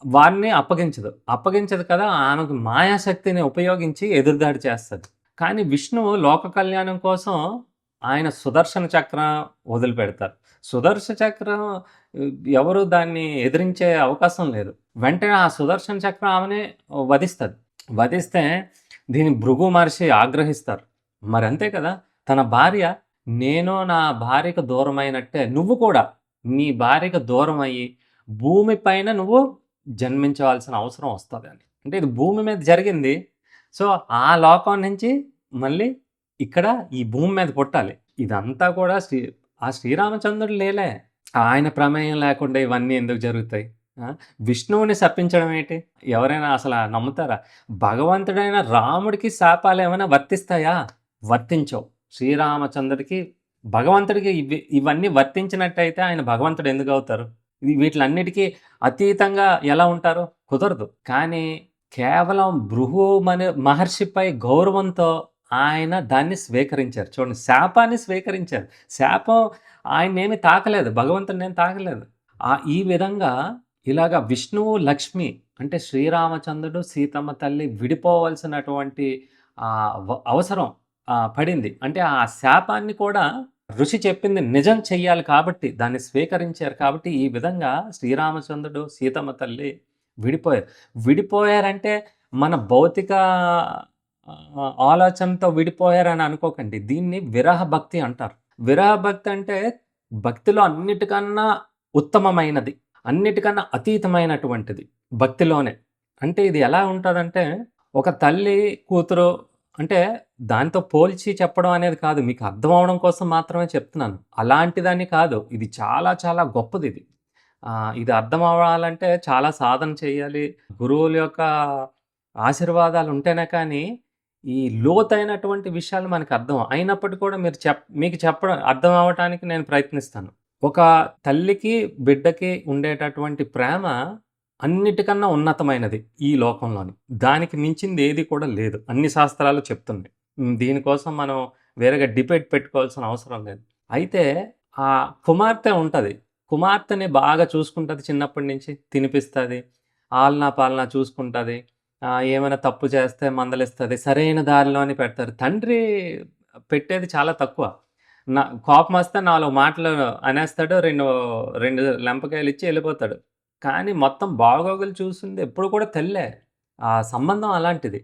వారిని అప్పగించదు కదా! ఆమెకు మాయాశక్తిని ఉపయోగించి ఎదురుదాడి చేస్తది. కానీ విష్ణువు లోక కళ్యాణం కోసం ఆయన సుదర్శన చక్రం వదిలిపెడతారు. సుదర్శన చక్రం ఎవరు దాన్ని ఎదిరించే అవకాశం లేదు. వెంటనే ఆ సుదర్శన చక్రం ఆమెని వధిస్తది. వధిస్తే దీన్ని భృగు మహర్షి ఆగ్రహిస్తారు. మరి అంతే కదా! తన భార్య, నేను నా భార్యకు దూరమైనట్టే నువ్వు కూడా నీ భార్యకు దూరమయ్యి భూమి పైన నువ్వు జన్మించవలసిన అవసరం వస్తది అని. అంటే ఇది భూమి మీద జరిగింది. సో, ఆ లోకం నుంచి మళ్ళీ ఇక్కడ ఈ భూమి మీద పుట్టాలి. ఇదంతా కూడా శ్రీరామచంద్రుడు లేలే. ఆయన ప్రమేయం లేకుండా ఇవన్నీ ఎందుకు జరుగుతాయి? విష్ణువుని శపించడం ఏంటి? ఎవరైనా అసల నమ్ముతారా? భగవంతుడైన రాముడికి శాపాలేమైనా వర్తిస్తాయా? వర్తించవు. శ్రీరామచంద్రుడికి, భగవంతుడికి ఇవన్నీ వర్తించినట్టయితే ఆయన భగవంతుడు ఎందుకు అవుతారు? వీటిలన్నిటికీ అతీతంగా ఎలా ఉంటారు? కుదరదు. కానీ కేవలం భృగు మహర్షిపై గౌరవంతో ఆయన దాన్ని స్వీకరించారు. చూడండి, శాపాన్ని స్వీకరించారు. శాపం ఆయన్నేమి తాకలేదు, భగవంతుడినేం తాకలేదు. ఈ విధంగా ఇలాగ విష్ణువు, లక్ష్మి అంటే శ్రీరామచంద్రుడు, సీతమ్మ తల్లి విడిపోవలసినటువంటి అవసరం పడింది. అంటే ఆ శాపాన్ని కూడా ఋషి చెప్పింది నిజం చెయ్యాలి కాబట్టి దాన్ని స్వీకరించారు. కాబట్టి ఈ విధంగా శ్రీరామచంద్రుడు, సీతమ్మ తల్లి విడిపోయారంటే మన భౌతిక ఆలోచనతో విడిపోయారని అనుకోకండి. దీన్ని విరహ భక్తి అంటారు. విరహ భక్తి అంటే భక్తిలో అన్నిటికన్నా ఉత్తమమైనది, అన్నిటికన్నా అతీతమైనటువంటిది భక్తిలోనే. అంటే ఇది ఎలా ఉంటుందంటే ఒక తల్లి కూతురు అంటే దాంతో పోల్చి చెప్పడం అనేది కాదు, మీకు అర్థం అవడం కోసం మాత్రమే చెప్తున్నాను. అలాంటిదని కాదు, ఇది చాలా చాలా గొప్పది. ఇది అర్థం అవ్వాలంటే చాలా సాధన చేయాలి. గురువుల యొక్క ఆశీర్వాదాలు ఉంటేనే కానీ ఈ లోతైనటువంటి విషయాలు మనకు అర్థం అయినప్పటికీ కూడా మీకు చెప్పడం అర్థం అవ్వటానికి నేను ప్రయత్నిస్తాను. ఒక తల్లికి, బిడ్డకి ఉండేటటువంటి ప్రేమ అన్నిటికన్నా ఉన్నతమైనది ఈ లోకంలోని. దానికి మించింది ఏది కూడా లేదు. అన్ని శాస్త్రాలు చెప్తున్నాయి. దీనికోసం మనం వేరేగా డిబేట్ పెట్టుకోవాల్సిన అవసరం లేదు. అయితే ఆ కుమార్తె ఉంటది. కుమార్తెని బాగా చూసుకుంటది, చిన్నప్పటి నుంచి తినిపిస్తుంది, ఆలనా పాలనా చూసుకుంటుంది, ఏమైనా తప్పు చేస్తే మందలిస్తుంది, సరైన దారిలోనే పెడతారు. తండ్రి పెట్టేది చాలా తక్కువ. కోపం వస్తే 4 మాటలు అనేస్తాడు, రెండు లెంపకాయలు ఇచ్చి వెళ్ళిపోతాడు. కానీ మొత్తం బాగోగులు చూసింది ఎప్పుడు కూడా తల్లే. ఆ సంబంధం అలాంటిది.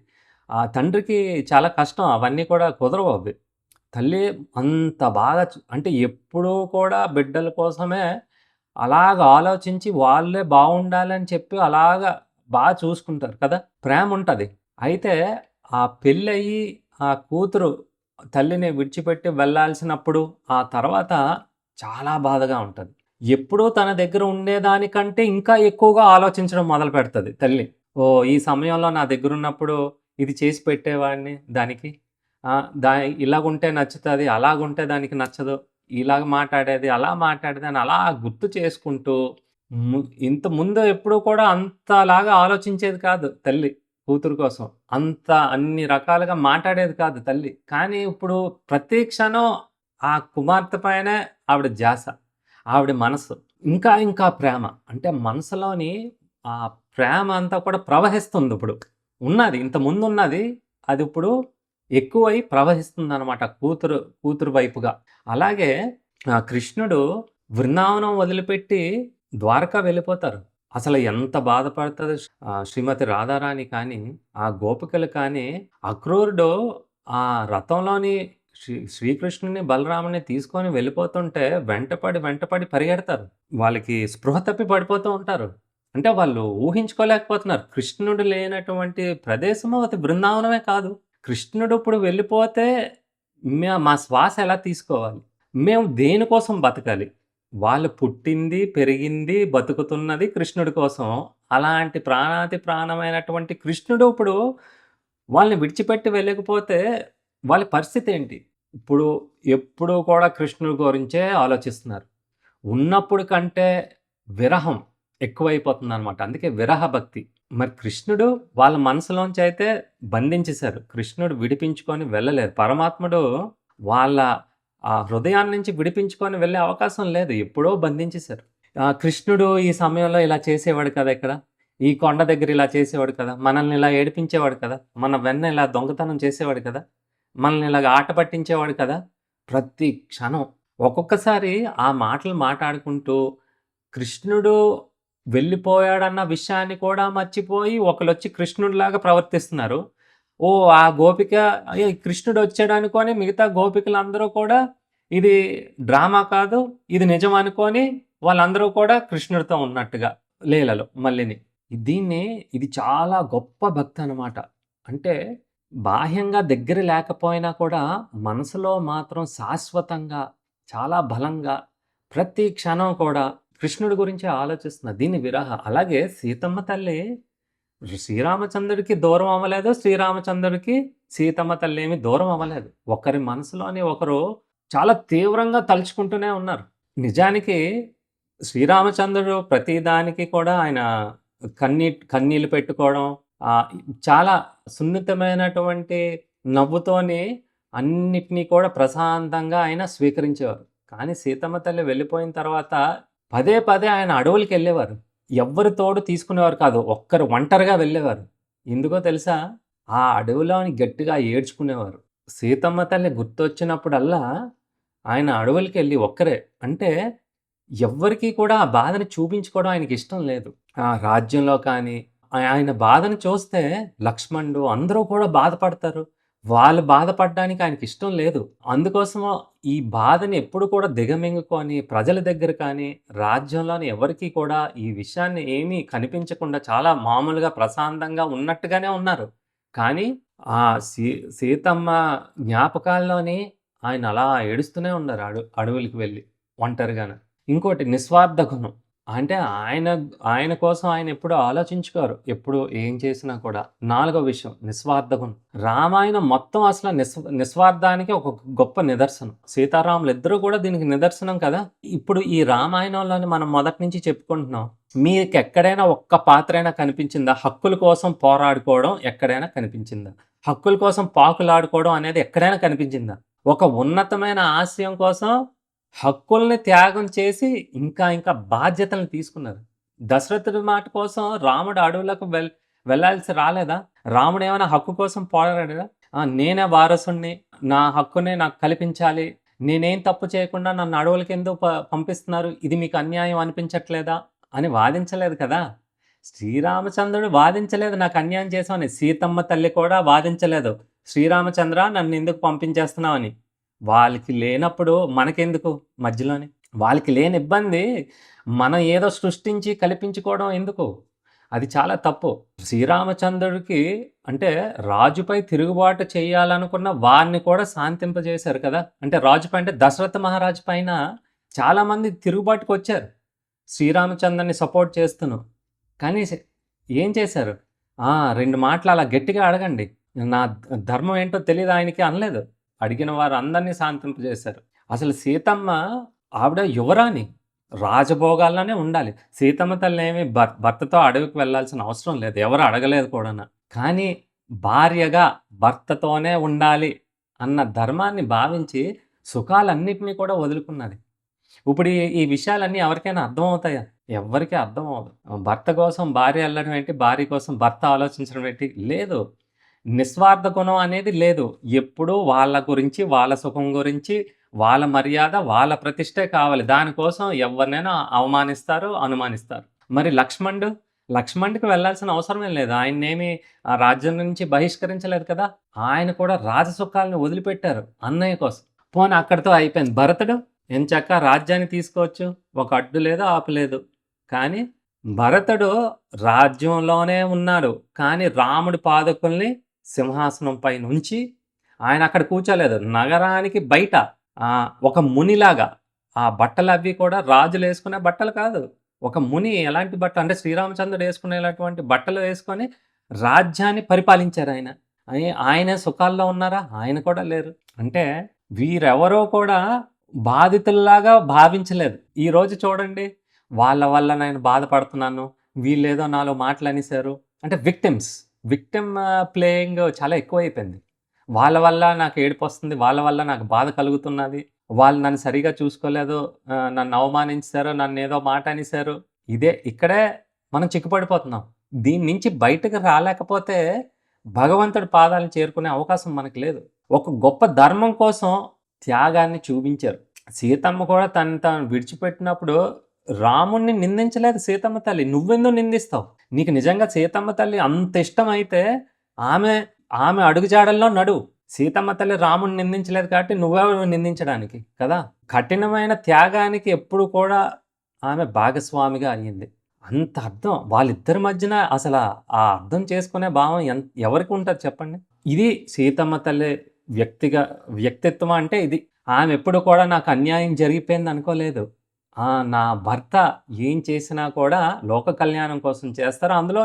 ఆ తండ్రికి చాలా కష్టం, అవన్నీ కూడా కుదరవు అవి. తల్లి అంత బాగా అంటే ఎప్పుడూ కూడా బిడ్డల కోసమే అలాగ ఆలోచించి వాళ్ళే బాగుండాలని చెప్పి అలాగా బాగా చూసుకుంటారు కదా, ప్రేమ ఉంటుంది. అయితే ఆ పెళ్ళయి ఆ కూతురు తల్లిని విడిచిపెట్టి వెళ్ళాల్సినప్పుడు ఆ తర్వాత చాలా బాధగా ఉంటుంది. ఎప్పుడూ తన దగ్గర ఉండేదానికంటే ఇంకా ఎక్కువగా ఆలోచించడం మొదలు పెడుతుంది తల్లి. ఈ సమయంలో నా దగ్గరున్నప్పుడు ఇది చేసి పెట్టేవాడిని దానికి. దా ఇలాగుంటే నచ్చుతది, అలాగుంటే దానికి నచ్చదు. ఇలాగ మాట్లాడేది, అలా మాట్లాడేది అని అలా గుర్తు చేసుకుంటూ ము ఇంత ముందు ఎప్పుడూ కూడా అంతలాగా ఆలోచించేది కాదు తల్లి కూతురు కోసం. అన్ని రకాలుగా మాట్లాడేది కాదు తల్లి. కానీ ఇప్పుడు ప్రతి క్షణం ఆ కుమార్తె పైనే ఆవిడ ధ్యాస. ఆవిడ మనసు. ఇంకా ఇంకా ప్రేమ. అంటే మనసులోని ఆ ప్రేమ అంతా కూడా ప్రవహిస్తుందిప్పుడు. ఉన్నది. ఇంతకుముందున్నది. అదిప్పుడు ఎక్కువై ప్రవహిస్తుందనమాట కూతురు వైపుగా. అలాగే కృష్ణుడు బృందావనం వదిలిపెట్టి ద్వారకా వెళ్ళిపోతారు. అసలు ఎంత బాధపడతదో శ్రీమతి రాధారాణి కానీ, ఆ గోపికలు కానీ, అక్రూరుడు ఆ రథంలోని శ్రీకృష్ణుడిని, బలరాముడిని తీసుకొని వెళ్ళిపోతుంటే వెంటపడి పరిగెడతారు. వాళ్ళకి స్పృహ తప్పి పడిపోతూ ఉంటారు. అంటే వాళ్ళు ఊహించుకోలేకపోతున్నారు. కృష్ణుడు లేనటువంటి ప్రదేశము అది బృందావనమే కాదు. కృష్ణుడు ఇప్పుడు వెళ్ళిపోతే మా శ్వాస ఎలా తీసుకోవాలి? మేము దేనికోసం బతకాలి? వాళ్ళు పుట్టింది, పెరిగింది, బతుకుతున్నది కృష్ణుడి కోసం. అలాంటి ప్రాణాతి ప్రాణమైనటువంటి కృష్ణుడు ఇప్పుడు వాళ్ళని విడిచిపెట్టి వెళ్ళకపోతే వాళ్ళ పరిస్థితి ఏంటి? ఇప్పుడు ఎప్పుడూ కూడా కృష్ణుడి గురించే ఆలోచిస్తున్నారు. ఉన్నప్పుడు కంటే విరహం ఎక్కువైపోతుందనమాట. అందుకే విరహ భక్తి. మరి కృష్ణుడు వాళ్ళ మనసులోంచి అయితే బంధించేశారు. కృష్ణుడు విడిపించుకొని వెళ్ళలేరు. పరమాత్ముడు వాళ్ళ హృదయాన్ని నుంచి విడిపించుకొని వెళ్ళే అవకాశం లేదు. ఎప్పుడో బంధించేశారు. కృష్ణుడు ఈ సమయంలో ఇలా చేసేవాడు కదా ఇక్కడ. ఈ కొండ దగ్గర ఇలా చేసేవాడు కదా. మనల్ని ఇలా ఏడిపించేవాడు కదా. మన వెన్న ఇలా దొంగతనం చేసేవాడు కదా. మనల్ని ఇలాగ ఆట పట్టించేవాడు కదా. ప్రతి క్షణం ఒక్కొక్కసారి ఆ మాటలు మాట్లాడుకుంటూ కృష్ణుడు వెళ్ళిపోయాడన్న విషయాన్ని కూడా మర్చిపోయి ఒకళ్ళొచ్చి కృష్ణుడిలాగా ప్రవర్తిస్తున్నారు. ఆ గోపిక కృష్ణుడు వచ్చాడనుకోని మిగతా గోపికలందరూ కూడా ఇది డ్రామా కాదు, ఇది నిజం అనుకోని వాళ్ళందరూ కూడా కృష్ణుడితో ఉన్నట్టుగా లీలలో మళ్ళీని. ఇది చాలా గొప్ప భక్తి అనమాట. అంటే బాహ్యంగా దగ్గర లేకపోయినా కూడా మనసులో మాత్రం శాశ్వతంగా, చాలా బలంగా ప్రతి క్షణం కూడా కృష్ణుడి గురించే ఆలోచిస్తున్నా. దీన్ని విరహ. అలాగే సీతమ్మ తల్లి శ్రీరామచంద్రుడికి దూరం అవ్వలేదు. శ్రీరామచంద్రుడికి సీతమ్మ తల్లి ఏమి దూరం అవ్వలేదు. ఒకరి మనసులోని ఒకరు చాలా తీవ్రంగా తలుచుకుంటూనే ఉన్నారు. నిజానికి శ్రీరామచంద్రుడు ప్రతిదానికి కూడా ఆయన కన్నీళ్లు పెట్టుకోవడం, చాలా సున్నితమైనటువంటి నవ్వుతోని అన్నిటినీ కూడా ప్రశాంతంగా ఆయన స్వీకరించేవారు. కానీ సీతమ్మ తల్లి వెళ్ళిపోయిన తర్వాత పదే ఆయన అడవులకెళ్ళేవారు. ఎవ్వరి తోడు తీసుకునేవారు కాదు. ఒంటరిగా వెళ్ళేవారు. ఎందుకో తెలుసా? ఆ అడవిలోని గట్టిగా ఏడ్చుకునేవారు. సీతమ్మ తల్లి గుర్తొచ్చినప్పుడల్లా ఆయన అడవులకెళ్ళి ఒక్కరే. అంటే ఎవ్వరికీ కూడా ఆ బాధని చూపించుకోవడం ఆయనకిష్టం లేదు. ఆ రాజ్యంలో కానీ ఆయన బాధను చూస్తే లక్ష్మణుడు అందరూ కూడా బాధపడతారు. వాళ్ళు బాధపడడానికి ఆయనకిష్టం లేదు. అందుకోసమో ఈ బాధని ఎప్పుడు కూడా దిగమింగుకొని ప్రజల దగ్గర కానీ, రాజ్యంలోని ఎవరికీ కూడా ఈ విషయాన్ని ఏమీ కనిపించకుండా చాలా మామూలుగా ప్రశాంతంగా ఉన్నట్టుగానే ఉన్నారు. కానీ ఆ సీతమ్మ జ్ఞాపకాల్లోని ఆయన అలా ఏడుస్తూనే ఉన్నారు అడవులకి వెళ్ళి ఒంటరిగాన. ఇంకోటి నిస్వార్థ గుణం. అంటే ఆయన కోసం ఆయన ఎప్పుడూ ఆలోచించుకోరు. ఎప్పుడు ఏం చేసినా కూడా. 4వ విషయం నిస్వార్థ గుణం. రామాయణం మొత్తం అసలు నిస్వార్థానికి ఒక గొప్ప నిదర్శనం. సీతారాములిద్దరూ కూడా దీనికి నిదర్శనం కదా. ఇప్పుడు ఈ రామాయణంలోని మనం మొదటి నుంచి చెప్పుకుంటున్నాం. మీకెక్కడైనా ఒక్క పాత్రైనా కనిపించిందా? హక్కుల కోసం పోరాడుకోవడం ఎక్కడైనా కనిపించిందా? హక్కుల కోసం పాకులాడుకోవడం అనేది ఎక్కడైనా కనిపించిందా? ఒక ఉన్నతమైన ఆశయం కోసం హక్కుల్ని త్యాగం చేసి ఇంకా బాధ్యతలను తీసుకున్నారు. దశరథుడి మాట కోసం రాముడు అడవులకు వెళ్ళాల్సి రాలేదా? రాముడు ఏమైనా హక్కు కోసం పోరాడాడా? నేనే వారసుణ్ణి, నా హక్కునే నాకు కల్పించాలి, నేనేం తప్పు చేయకుండా నన్ను అడవులకి ఎందుకు పంపిస్తున్నారు, ఇది మీకు అన్యాయం అనిపించట్లేదా అని వాదించలేదు కదా. శ్రీరామచంద్రుడు వాదించలేదు నాకు అన్యాయం చేసామని. సీతమ్మ తల్లి కూడా వాదించలేదు శ్రీరామచంద్ర నన్ను ఎందుకు పంపించేస్తున్నావని. వాళ్ళకి లేనప్పుడు మనకెందుకు మధ్యలోని? వాళ్ళకి లేని ఇబ్బంది మనం ఏదో సృష్టించి కల్పించుకోవడం ఎందుకు? అది చాలా తప్పు. శ్రీరామచంద్రుడికి అంటే రాజుపై తిరుగుబాటు చేయాలనుకున్న వారిని కూడా శాంతింపజేశారు కదా. అంటే రాజుపై అంటే దశరథ మహారాజు పైన చాలామంది తిరుగుబాటుకు వచ్చారు శ్రీరామచంద్రుని సపోర్ట్ చేస్తున్నాం. కానీ ఏం చేశారు? 2 మాటలు అలా గట్టిగా అడగండి. నా ధర్మం ఏంటో తెలీదా ఆయనకి అనలేదు. అడిగిన వారందరిని శాంతింపజేశారు. అసలు సీతమ్మ ఆవిడ యువరాణి. రాజభోగాల్లోనే ఉండాలి. సీతమ్మ తల్లేమి భర్తతో అడవికి వెళ్ళాల్సిన అవసరం లేదు. ఎవరు అడగలేదు కూడాను. కానీ భార్యగా భర్తతోనే ఉండాలి అన్న ధర్మాన్ని భావించి సుఖాలన్నిటిని కూడా వదులుకున్నది. ఇప్పుడు ఈ విషయాలన్నీ ఎవరికైనా అర్థమవుతాయా? ఎవ్వరికీ అర్థం అవ్వదు. భర్త కోసం భార్య ఎళ్ళడం ఏంటి? భార్య కోసం భర్త ఆలోచించడం ఏంటి? లేదు. నిస్వార్థ గుణం అనేది లేదు. ఎప్పుడూ వాళ్ళ గురించి, వాళ్ళ సుఖం గురించి, వాళ్ళ మర్యాద, వాళ్ళ ప్రతిష్టే కావాలి. దానికోసం ఎవరినైనా అవమానిస్తారు, అనుమానిస్తారు. మరి లక్ష్మణుడికి వెళ్ళాల్సిన అవసరమేం లేదు. ఆయన్నేమి ఆ రాజ్యం నుంచి బహిష్కరించలేదు కదా! ఆయన కూడా రాజసుఖాలను వదిలిపెట్టారు అన్నయ్య కోసం. పోనీ అక్కడితో అయిపోయింది. భరతుడు ఎంచక్కా రాజ్యాన్ని తీసుకోవచ్చు. ఒక అడ్డు లేదు, ఆపు లేదు. కానీ భరతుడు రాజ్యంలోనే ఉన్నాడు. కానీ రాముడి పాదుకుల్ని సింహాసనం పైనుంచి ఆయన అక్కడ కూర్చోలేదు. నగరానికి బయట ఒక మునిలాగా ఆ బట్టలవి కూడా రాజులేసుకునే బట్టలు కాదు. ఒక ముని ఎలాంటి బట్టలు అంటే శ్రీరామచంద్రుడు వేసుకునేటటువంటి బట్టలు వేసుకొని రాజ్యాన్ని పరిపాలించారాయన. ఆయనే సుఖాల్లో ఉన్నారా? ఆయన కూడా లేరు. అంటే వీరెవరో కూడా బాధితుల్లాగా భావించలేదు. ఈరోజు చూడండి, వాళ్ళ వల్ల నేను బాధపడుతున్నాను, వీళ్ళేదో నాలో మాటలనేశారు. అంటే విక్టిమ్ ప్లేయింగ్ చాలా ఎక్కువైపోయింది. వాళ్ళ వల్ల నాకు ఏడుపొస్తుంది, వాళ్ళ వల్ల నాకు బాధ కలుగుతున్నది, వాళ్ళు నన్ను సరిగ్గా చూసుకోలేదు, నన్ను అవమానించారు, నన్నేదో మాట అనేశారు. ఇక్కడే మనం చిక్కుపడిపోతున్నాం. దీని నుంచి బయటకు రాలేకపోతే భగవంతుడి పాదాలను చేరుకునే అవకాశం మనకు లేదు. ఒక గొప్ప ధర్మం కోసం త్యాగాన్ని చూపించారు. సీతమ్మ కూడా తాను విడిచిపెట్టినప్పుడు రాముణ్ణి నిందించలేదు సీతమ్మ తల్లి. నువ్వెందుకు నిందిస్తావు? నీకు నిజంగా సీతమ్మ తల్లి అంత ఇష్టమైతే ఆమె అడుగుజాడల్లో నడువు. సీతమ్మ తల్లి రాముణ్ణి నిందించలేదు కాబట్టి నువ్వెవరు నిందించడానికి కదా! కఠినమైన త్యాగానికి ఎప్పుడు కూడా ఆమె భాగస్వామిగా అయ్యింది. అంత అర్థం వాళ్ళిద్దరి మధ్యన అసలు ఆ అర్థం చేసుకునే భావం ఎవరికి ఉంటుంది చెప్పండి? ఇది సీతమ్మ తల్లి వ్యక్తిత్వం అంటే ఇది. ఆమె ఎప్పుడు కూడా నాకు అన్యాయం జరిగిపోయింది అనుకోలేదు. నా భర్త ఏం చేసినా కూడా లోక కళ్యాణం కోసం చేస్తారు. అందులో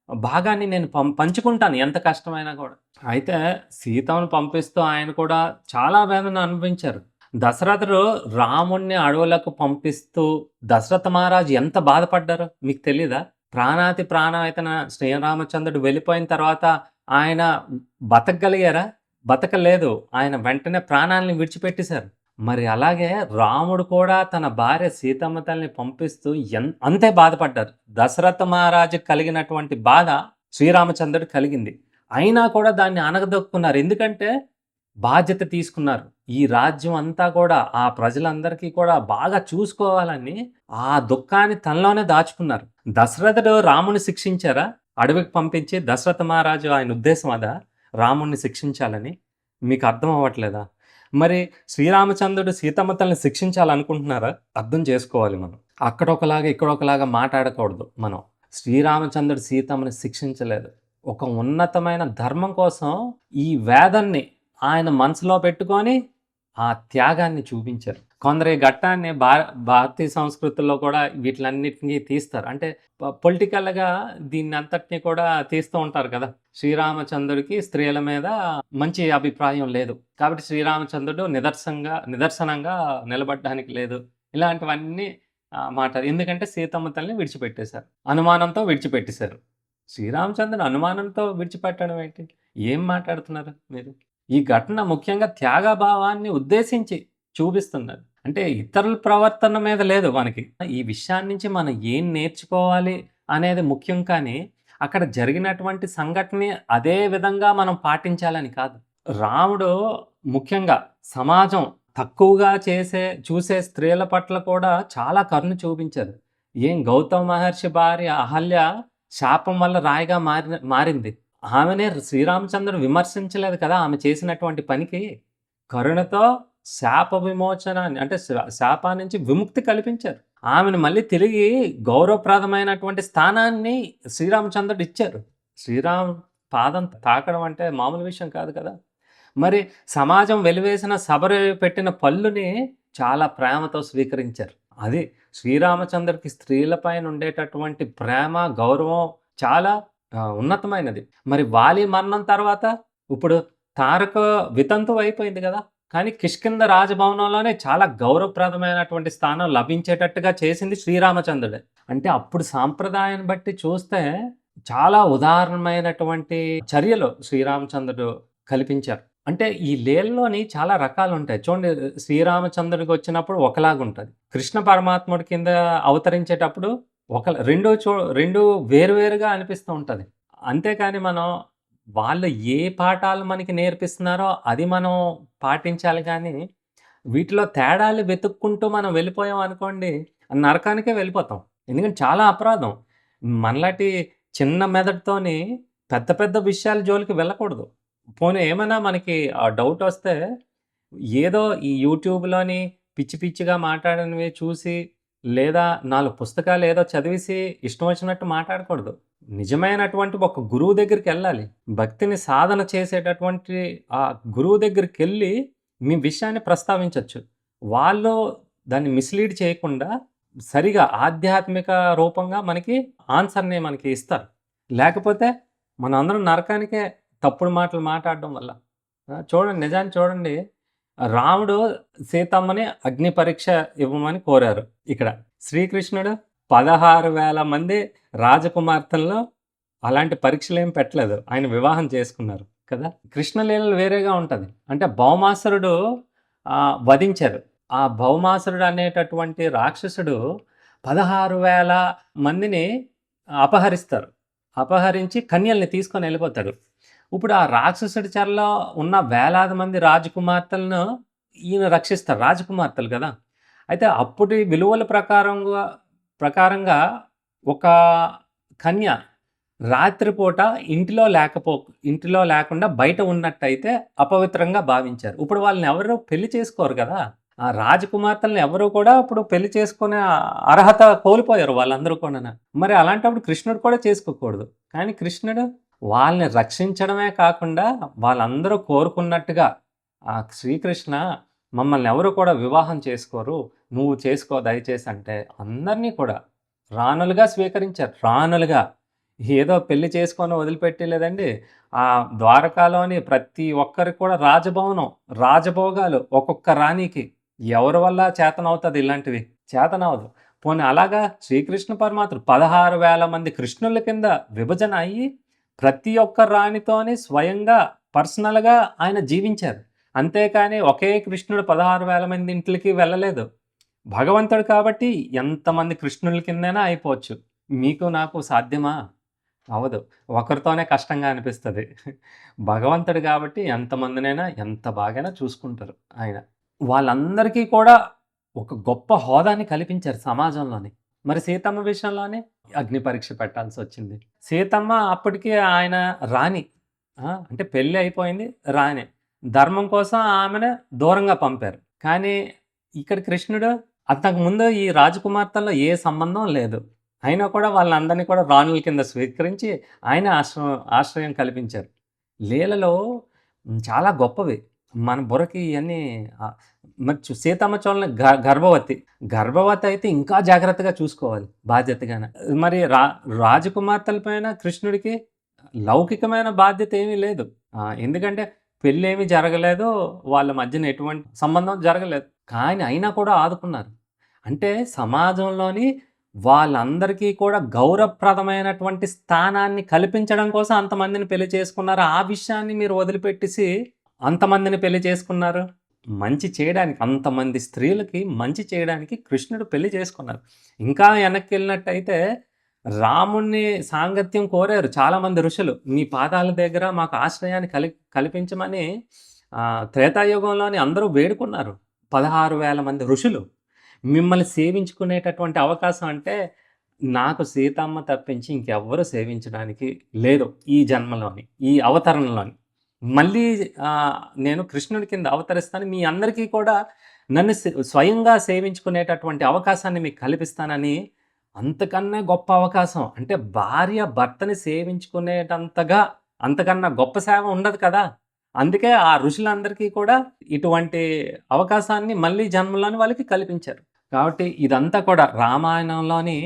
భాగాన్ని నేను పంచుకుంటాను ఎంత కష్టమైనా కూడా. అయితే సీతను పంపిస్తూ ఆయన కూడా చాలా వేదన అనుభవించారు. దశరథుడు రాముణ్ణి అడవులకు పంపిస్తూ దశరథ మహారాజు ఎంత బాధపడ్డారో మీకు తెలీదా? ప్రాణాతి ప్రాణం అయితే శ్రీరామచంద్రుడు వెళ్ళిపోయిన తర్వాత ఆయన బతకగలిగారా? బతకలేదు. ఆయన వెంటనే ప్రాణాలను విడిచిపెట్టేశారు. మరి అలాగే రాముడు కూడా తన భార్య సీతమ్మ తల్లిని పంపిస్తూ అంతే బాధపడ్డారు. దశరథ మహారాజుకు కలిగినటువంటి బాధ శ్రీరామచంద్రుడు కలిగింది. అయినా కూడా దాన్ని అణగదొక్కున్నారు. ఎందుకంటే బాధ్యత తీసుకున్నారు. ఈ రాజ్యం అంతా కూడా ఆ ప్రజలందరికీ కూడా బాగా చూసుకోవాలని ఆ దుఃఖాన్ని తనలోనే దాచుకున్నారు. దశరథుడు రాముని శిక్షించారా? అడవికి పంపించి దశరథ మహారాజు ఆయన ఉద్దేశం అదా? రాముణ్ణి శిక్షించాలని? మీకు అర్థం అవ్వట్లేదా? మరి శ్రీరామచంద్రుడు సీతమ్మ తల్లిని శిక్షించాలనుకుంటున్నారా? అర్థం చేసుకోవాలి మనం. అక్కడొకలాగా ఇక్కడొకలాగా మాట్లాడకూడదు మనం. శ్రీరామచంద్రుడు సీతమ్మని శిక్షించలేదు. ఒక ఉన్నతమైన ధర్మం కోసం ఈ వేదాన్ని ఆయన మనసులో పెట్టుకొని ఆ త్యాగాన్ని చూపించారు. కొందరు ఈ ఘట్టాన్ని భారతీయ సంస్కృతుల్లో కూడా వీటిలన్నిటినీ తీస్తారు. అంటే పొలిటికల్గా దీన్ని అంతటినీ కూడా తీస్తూ ఉంటారు కదా. శ్రీరామచంద్రుడికి స్త్రీల మీద మంచి అభిప్రాయం లేదు కాబట్టి శ్రీరామచంద్రుడు నిదర్శనంగా నిలబడడానికి లేదు. ఇలాంటివన్నీ మాట్లాడు. ఎందుకంటే సీతమ్మ తల్లిని విడిచిపెట్టేశారు, అనుమానంతో విడిచిపెట్టేశారు. శ్రీరామచంద్రుడు అనుమానంతో విడిచిపెట్టడం ఏంటి? ఏం మాట్లాడుతున్నారు మీరు? ఈ ఘటన ముఖ్యంగా త్యాగభావాన్ని ఉద్దేశించి చూపిస్తున్నది. అంటే ఇతరుల ప్రవర్తన మీద లేదు మనకి. ఈ విషయాన్ని నుంచి మనం ఏం నేర్చుకోవాలి అనేది ముఖ్యం. కానీ అక్కడ జరిగినటువంటి సంఘటన అదే విధంగా మనం పాటించాలని కాదు. రాముడు ముఖ్యంగా సమాజం తక్కువగా చూసే స్త్రీల పట్ల కూడా చాలా కరుణ చూపించారు. గౌతమ మహర్షి భార్య అహల్య శాపం వల్ల రాయిగా మారింది. ఆమెనే శ్రీరామచంద్రుడు విమర్శించలేదు కదా ఆమె చేసినటువంటి పనికి. కరుణతో శాప విమోచనాన్ని అంటే శాపా నుంచి విముక్తి కల్పించారు. ఆమెను మళ్ళీ తిరిగి గౌరవప్రదమైనటువంటి స్థానాన్ని శ్రీరామచంద్రుడు ఇచ్చారు. శ్రీరామ్ పాదం తాకడం అంటే మామూలు విషయం కాదు కదా. మరి సమాజం వెలివేసిన సబరు పెట్టిన పళ్ళుని చాలా ప్రేమతో స్వీకరించారు. అది శ్రీరామచంద్రుడికి స్త్రీలపైన ఉండేటటువంటి ప్రేమ, గౌరవం చాలా ఉన్నతమైనది. మరి వాలి మరణం తర్వాత ఇప్పుడు తారక వితంతువు అయిపోయింది గదా! కానీ కిష్కింధ రాజభవనంలోనే చాలా గౌరవప్రదమైనటువంటి స్థానం లభించేటట్టుగా చేసింది శ్రీరామచంద్రుడే. అంటే అప్పుడు సాంప్రదాయాన్ని బట్టి చూస్తే చాలా ఉదాహరణమైనటువంటి చర్యలు శ్రీరామచంద్రుడు కల్పించారు. అంటే ఈ లీలలోని చాలా రకాలుంటాయి. చూడండి, శ్రీరామచంద్రుడికొచ్చినప్పుడు ఒకలాగుంటది. కృష్ణ పరమాత్ముడి కింద అవతరించేటప్పుడు రెండు వేరు వేరుగా అనిపిస్తూ ఉంటది. అంతేకాని మనం వాళ్ళు ఏ పాఠాలు మనకి నేర్పిస్తున్నారో అది మనం పాటించాలి గానీ, వీటిలో తేడాలు వెతుక్కుంటూ మనం వెళ్ళిపోయాం అనుకోండి, నరకానికే వెళ్ళిపోతాం. ఎందుకంటే చాలా అపరాధం. మనలాంటి చిన్న మెదడుతోని పెద్ద పెద్ద విషయాల జోలికి వెళ్ళకూడదు. పోనీ ఏమైనా మనకి డౌటొస్తే ఏదో ఈ యూట్యూబ్‌లోని పిచ్చి పిచ్చిగా మాట్లాడినవి చూసి, లేదా 4 పుస్తకాలు ఏదో చదివేసి ఇష్టం వచ్చినట్టు మాట్లాడకూడదు. నిజమైనటువంటి ఒక గురువు దగ్గరికెళ్ళాలి. భక్తిని సాధన చేసేటటువంటి ఆ గురువు దగ్గరికెళ్ళి మీ విషయాన్ని ప్రస్తావించొచ్చు. వాళ్ళు దాన్ని మిస్‌లీడ్ చేయకుండా సరిగా ఆధ్యాత్మిక రూపంగా మనకి ఆన్సర్‌ని మనకి ఇస్తారు. లేకపోతే మనందరం నరకానికే తప్పుడు మాటలు మాట్లాడడం వల్ల. చూడండి, నిజాన్ని చూడండి. రాముడు సీతమ్మని అగ్ని పరీక్ష ఇవ్వమని కోరారు ఇక్కడ. శ్రీకృష్ణుడు 16,000 మంది రాజకుమార్తెల్లో అలాంటి పరీక్షలేమి పెట్టలేదు. ఆయన వివాహం చేసుకున్నారు కదా! కృష్ణలీలలు వేరేగా ఉంటది. అంటే భౌమాసురుడు వధించారు. ఆ భౌమాసురుడు అనేటటువంటి రాక్షసుడు 16,000 మందిని అపహరిస్తారు. అపహరించి కన్యల్ని తీసుకొని ఎళ్ళిపోతాడు. ఇప్పుడు ఆ రాక్షసుడి చెరలో ఉన్న వేలాది మంది రాజకుమార్తెలను ఈయన రక్షిస్తారు. రాజకుమార్తెలు గదా! అయితే అప్పటి విలువల ప్రకారంగా ఒక కన్య రాత్రిపూట ఇంటిలో లేకుండా బయట ఉన్నట్టయితే అపవిత్రంగా భావించారు. ఇప్పుడు వాళ్ళని ఎవరు పెళ్లి చేసుకోరు గదా! ఆ రాజకుమార్తెలను ఎవరు కూడా ఇప్పుడు పెళ్లి చేసుకునే అర్హత కోల్పోయారు వాళ్ళందరూ కూడాను. మరి అలాంటప్పుడు కృష్ణుడు కూడా చేసుకోకూడదు. కానీ కృష్ణుడు వాళ్ళని రక్షించడమే కాకుండా వాళ్ళందరూ కోరుకున్నట్టుగా శ్రీకృష్ణ మమ్మల్ని ఎవరు కూడా వివాహం చేసుకోరు, నువ్వు చేసుకో దయచేసి అంటే అందరినీ కూడా రాణులుగా స్వీకరించారు. రాణులుగా ఏదో పెళ్లి చేసుకొని వదిలిపెట్టి లేదండి. ఆ ద్వారకాలోని ప్రతి ఒక్కరికి కూడా రాజభవనం, రాజభోగాలు ఒక్కొక్క రాణికి. ఎవరి వల్ల చేతనవుతది ఇలాంటివి? చేతనవ్వదు. పోనీ అలాగా శ్రీకృష్ణ పరమాత్ముడు 16,000 మంది కృష్ణుల కింద విభజన అయ్యి ప్రతి ఒక్క రాణితోని స్వయంగా పర్సనల్‌గా ఆయన జీవించారు. అంతేకాని ఒకే కృష్ణుడు 16,000 మంది ఇంట్లకి వెళ్ళలేదు. భగవంతుడు కాబట్టి ఎంతమంది కృష్ణుల కిందైనా అయిపోవచ్చు. మీకు నాకు సాధ్యమా? అవ్వదు. ఒకరితోనే కష్టంగా అనిపిస్తది. భగవంతుడు కాబట్టి ఎంతమందినైనా ఎంత బాగైనా చూసుకుంటారు ఆయన. వాళ్ళందరికీ కూడా ఒక గొప్ప హోదాని కల్పించారు సమాజంలోని. మరి సీతమ్మ విషయంలోనే అగ్ని పరీక్ష పెట్టాల్సొచ్చింది. సీతమ్మ అప్పటికి ఆయన రాణి. అంటే పెళ్లి అయిపోయింది, రాణి. ధర్మం కోసం ఆమెను దూరంగా పంపారు. కానీ ఇక్కడ కృష్ణుడు అంతకుముందు ఈ రాజకుమార్తెల్లో ఏ సంబంధం లేదు. అయినా కూడా వాళ్ళందరినీ కూడా రాణుల కింద స్వీకరించి ఆయన ఆశ్రయం కల్పించారు. లీలలో చాలా గొప్పవి. మన బుర్రకి ఇయన్నీ మరి సీతమ్మ చూడండి, గర్భవతి. గర్భవతి అయితే ఇంకా జాగ్రత్తగా చూసుకోవాలి బాధ్యతగాన. మరి రాజకుమార్తెల పైన కృష్ణుడికి లౌకికమైన బాధ్యత ఏమీ లేదు. ఎందుకంటే పెళ్ళేమీ జరగలేదు. వాళ్ళ మధ్యన ఎటువంటి సంబంధం జరగలేదు. కానీ అయినా కూడా ఆదుకున్నారు. అంటే సమాజంలోని వాళ్ళందరికీ కూడా గౌరవప్రదమైనటువంటి స్థానాన్ని కల్పించడం కోసం అంతమందిని పెళ్లి చేసుకున్నారు. ఆ విషయాన్ని మీరు వదిలిపెట్టేసి అంతమందిని పెళ్లి చేసుకున్నారు. మంచి చేయడానికి, అంతమంది స్త్రీలకి మంచి చేయడానికి కృష్ణుడు పెళ్లి చేసుకున్నారు. ఇంకా వెనక్కెళ్ళినట్టయితే రాముణ్ణి సాంగత్యం కోరారు చాలామంది ఋషులు. మీ పాదాల దగ్గర మాకు ఆశ్రయాన్ని కల్పించమని త్రేతాయుగంలోని అందరూ వేడుకున్నారు. 16,000 మంది ఋషులు మిమ్మల్ని సేవించుకునేటటువంటి అవకాశం అంటే నాకు సీతమ్మ తప్పించి ఇంకెవ్వరు సేవించడానికి లేదు ఈ జన్మలోని, ఈ అవతరణలోని. మళ్ళీ నేను కృష్ణుడి కింద అవతరిస్తాను. మీ అందరికీ కూడా నన్ను స్వయంగా సేవించుకునేటటువంటి అవకాశాన్ని మీకు కల్పిస్తానని. అంతకన్నా గొప్ప అవకాశం అంటే భార్య భర్తని సేవించుకునేటంతగా అంతకన్నా గొప్ప సేవ ఉండదు కదా! అందుకే ఆ ఋషులందరికీ కూడా ఇటువంటి అవకాశాన్ని మళ్ళీ జన్మలోని వాళ్ళకి కల్పించారు. కాబట్టి ఇదంతా కూడా రామాయణంలోని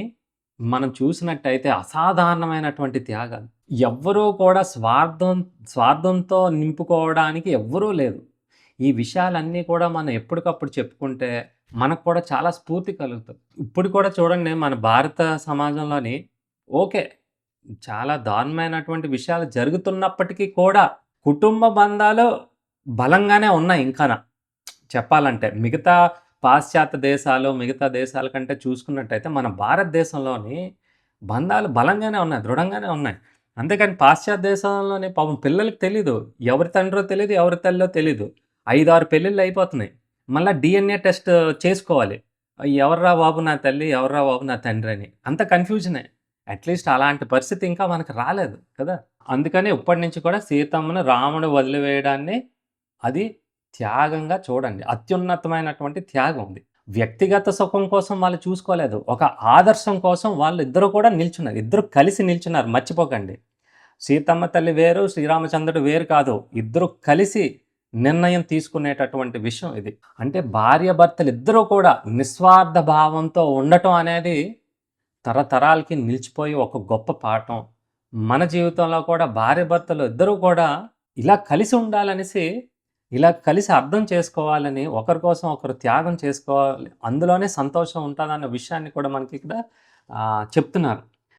మనం చూసినట్టయితే అసాధారణమైనటువంటి త్యాగాలు. ఎవ్వరూ కూడా స్వార్థంతో నింపుకోవడానికి ఎవ్వరూ లేదు. ఈ విషయాలన్నీ కూడా మనం ఎప్పటికప్పుడు చెప్పుకుంటే మనకు కూడా చాలా స్ఫూర్తి కలుగుతది. ఇప్పుడు కూడా చూడండి మన భారత సమాజంలోని ఓకే. చాలా దారుణమైనటువంటి విషయాలు జరుగుతున్నప్పటికీ కూడా కుటుంబ బంధాలు బలంగానే ఉన్నాయి ఇంకాన. చెప్పాలంటే మిగతా పాశ్చాత్య దేశాలు, మిగతా దేశాల కంటే చూసుకున్నట్టయితే మన భారతదేశంలోని బంధాలు బలంగానే ఉన్నాయి. దృఢంగానే ఉన్నాయి. అంతేకాని పాశ్చాత్య దేశంలోని పాపం పిల్లలకి తెలీదు. ఎవరి తండ్రో తెలీదు, ఎవరి తల్లో తెలీదు. 5, 6 పెళ్ళిళ్ళు అయిపోతున్నాయి. మళ్ళా డీఎన్ఏ టెస్ట్ చేసుకోవాలి. ఎవర్రా బాబు నా తల్లి, ఎవర్రా బాబు నా తండ్రి అని. అంత కన్‌ఫ్యూజనే. అట్‌లీస్ట్ అలాంటి పరిస్థితి ఇంకా మనకు రాలేదు కదా! అందుకని ఇప్పటి నుంచి కూడా సీతమ్మను రాముడు వదిలివేయడాన్ని అది త్యాగంగా చూడండి. అత్యున్నతమైనటువంటి త్యాగం ఉంది. వ్యక్తిగత సుఖం కోసం వాళ్ళు చూసుకోలేదు. ఒక ఆదర్శం కోసం వాళ్ళిద్దరూ కూడా నిల్చున్నారు. ఇద్దరు కలిసి నిల్చున్నారు మర్చిపోకండి. సీతమ్మ తల్లి వేరు, శ్రీరామచంద్రుడు వేరు కాదు. ఇద్దరు కలిసి నిర్ణయం తీసుకునేటటువంటి విషయం ఇది. అంటే భార్యాభర్తలిద్దరూ కూడా నిస్వార్థ భావంతో ఉండటం అనేది తరతరాలకి నిలిచిపోయి ఒక గొప్ప పాఠం. మన జీవితంలో కూడా భార్యాభర్తలు ఇద్దరూ కూడా ఇలా కలిసి ఉండాలనేసి, ఇలా కలిసి అర్థం చేసుకోవాలని, ఒకరి కోసం ఒకరు త్యాగం చేసుకోవాలి. అందులోనే సంతోషం ఉంటదన్న విషయాన్ని కూడా మనకి ఇక్కడ చెప్తున్నారు.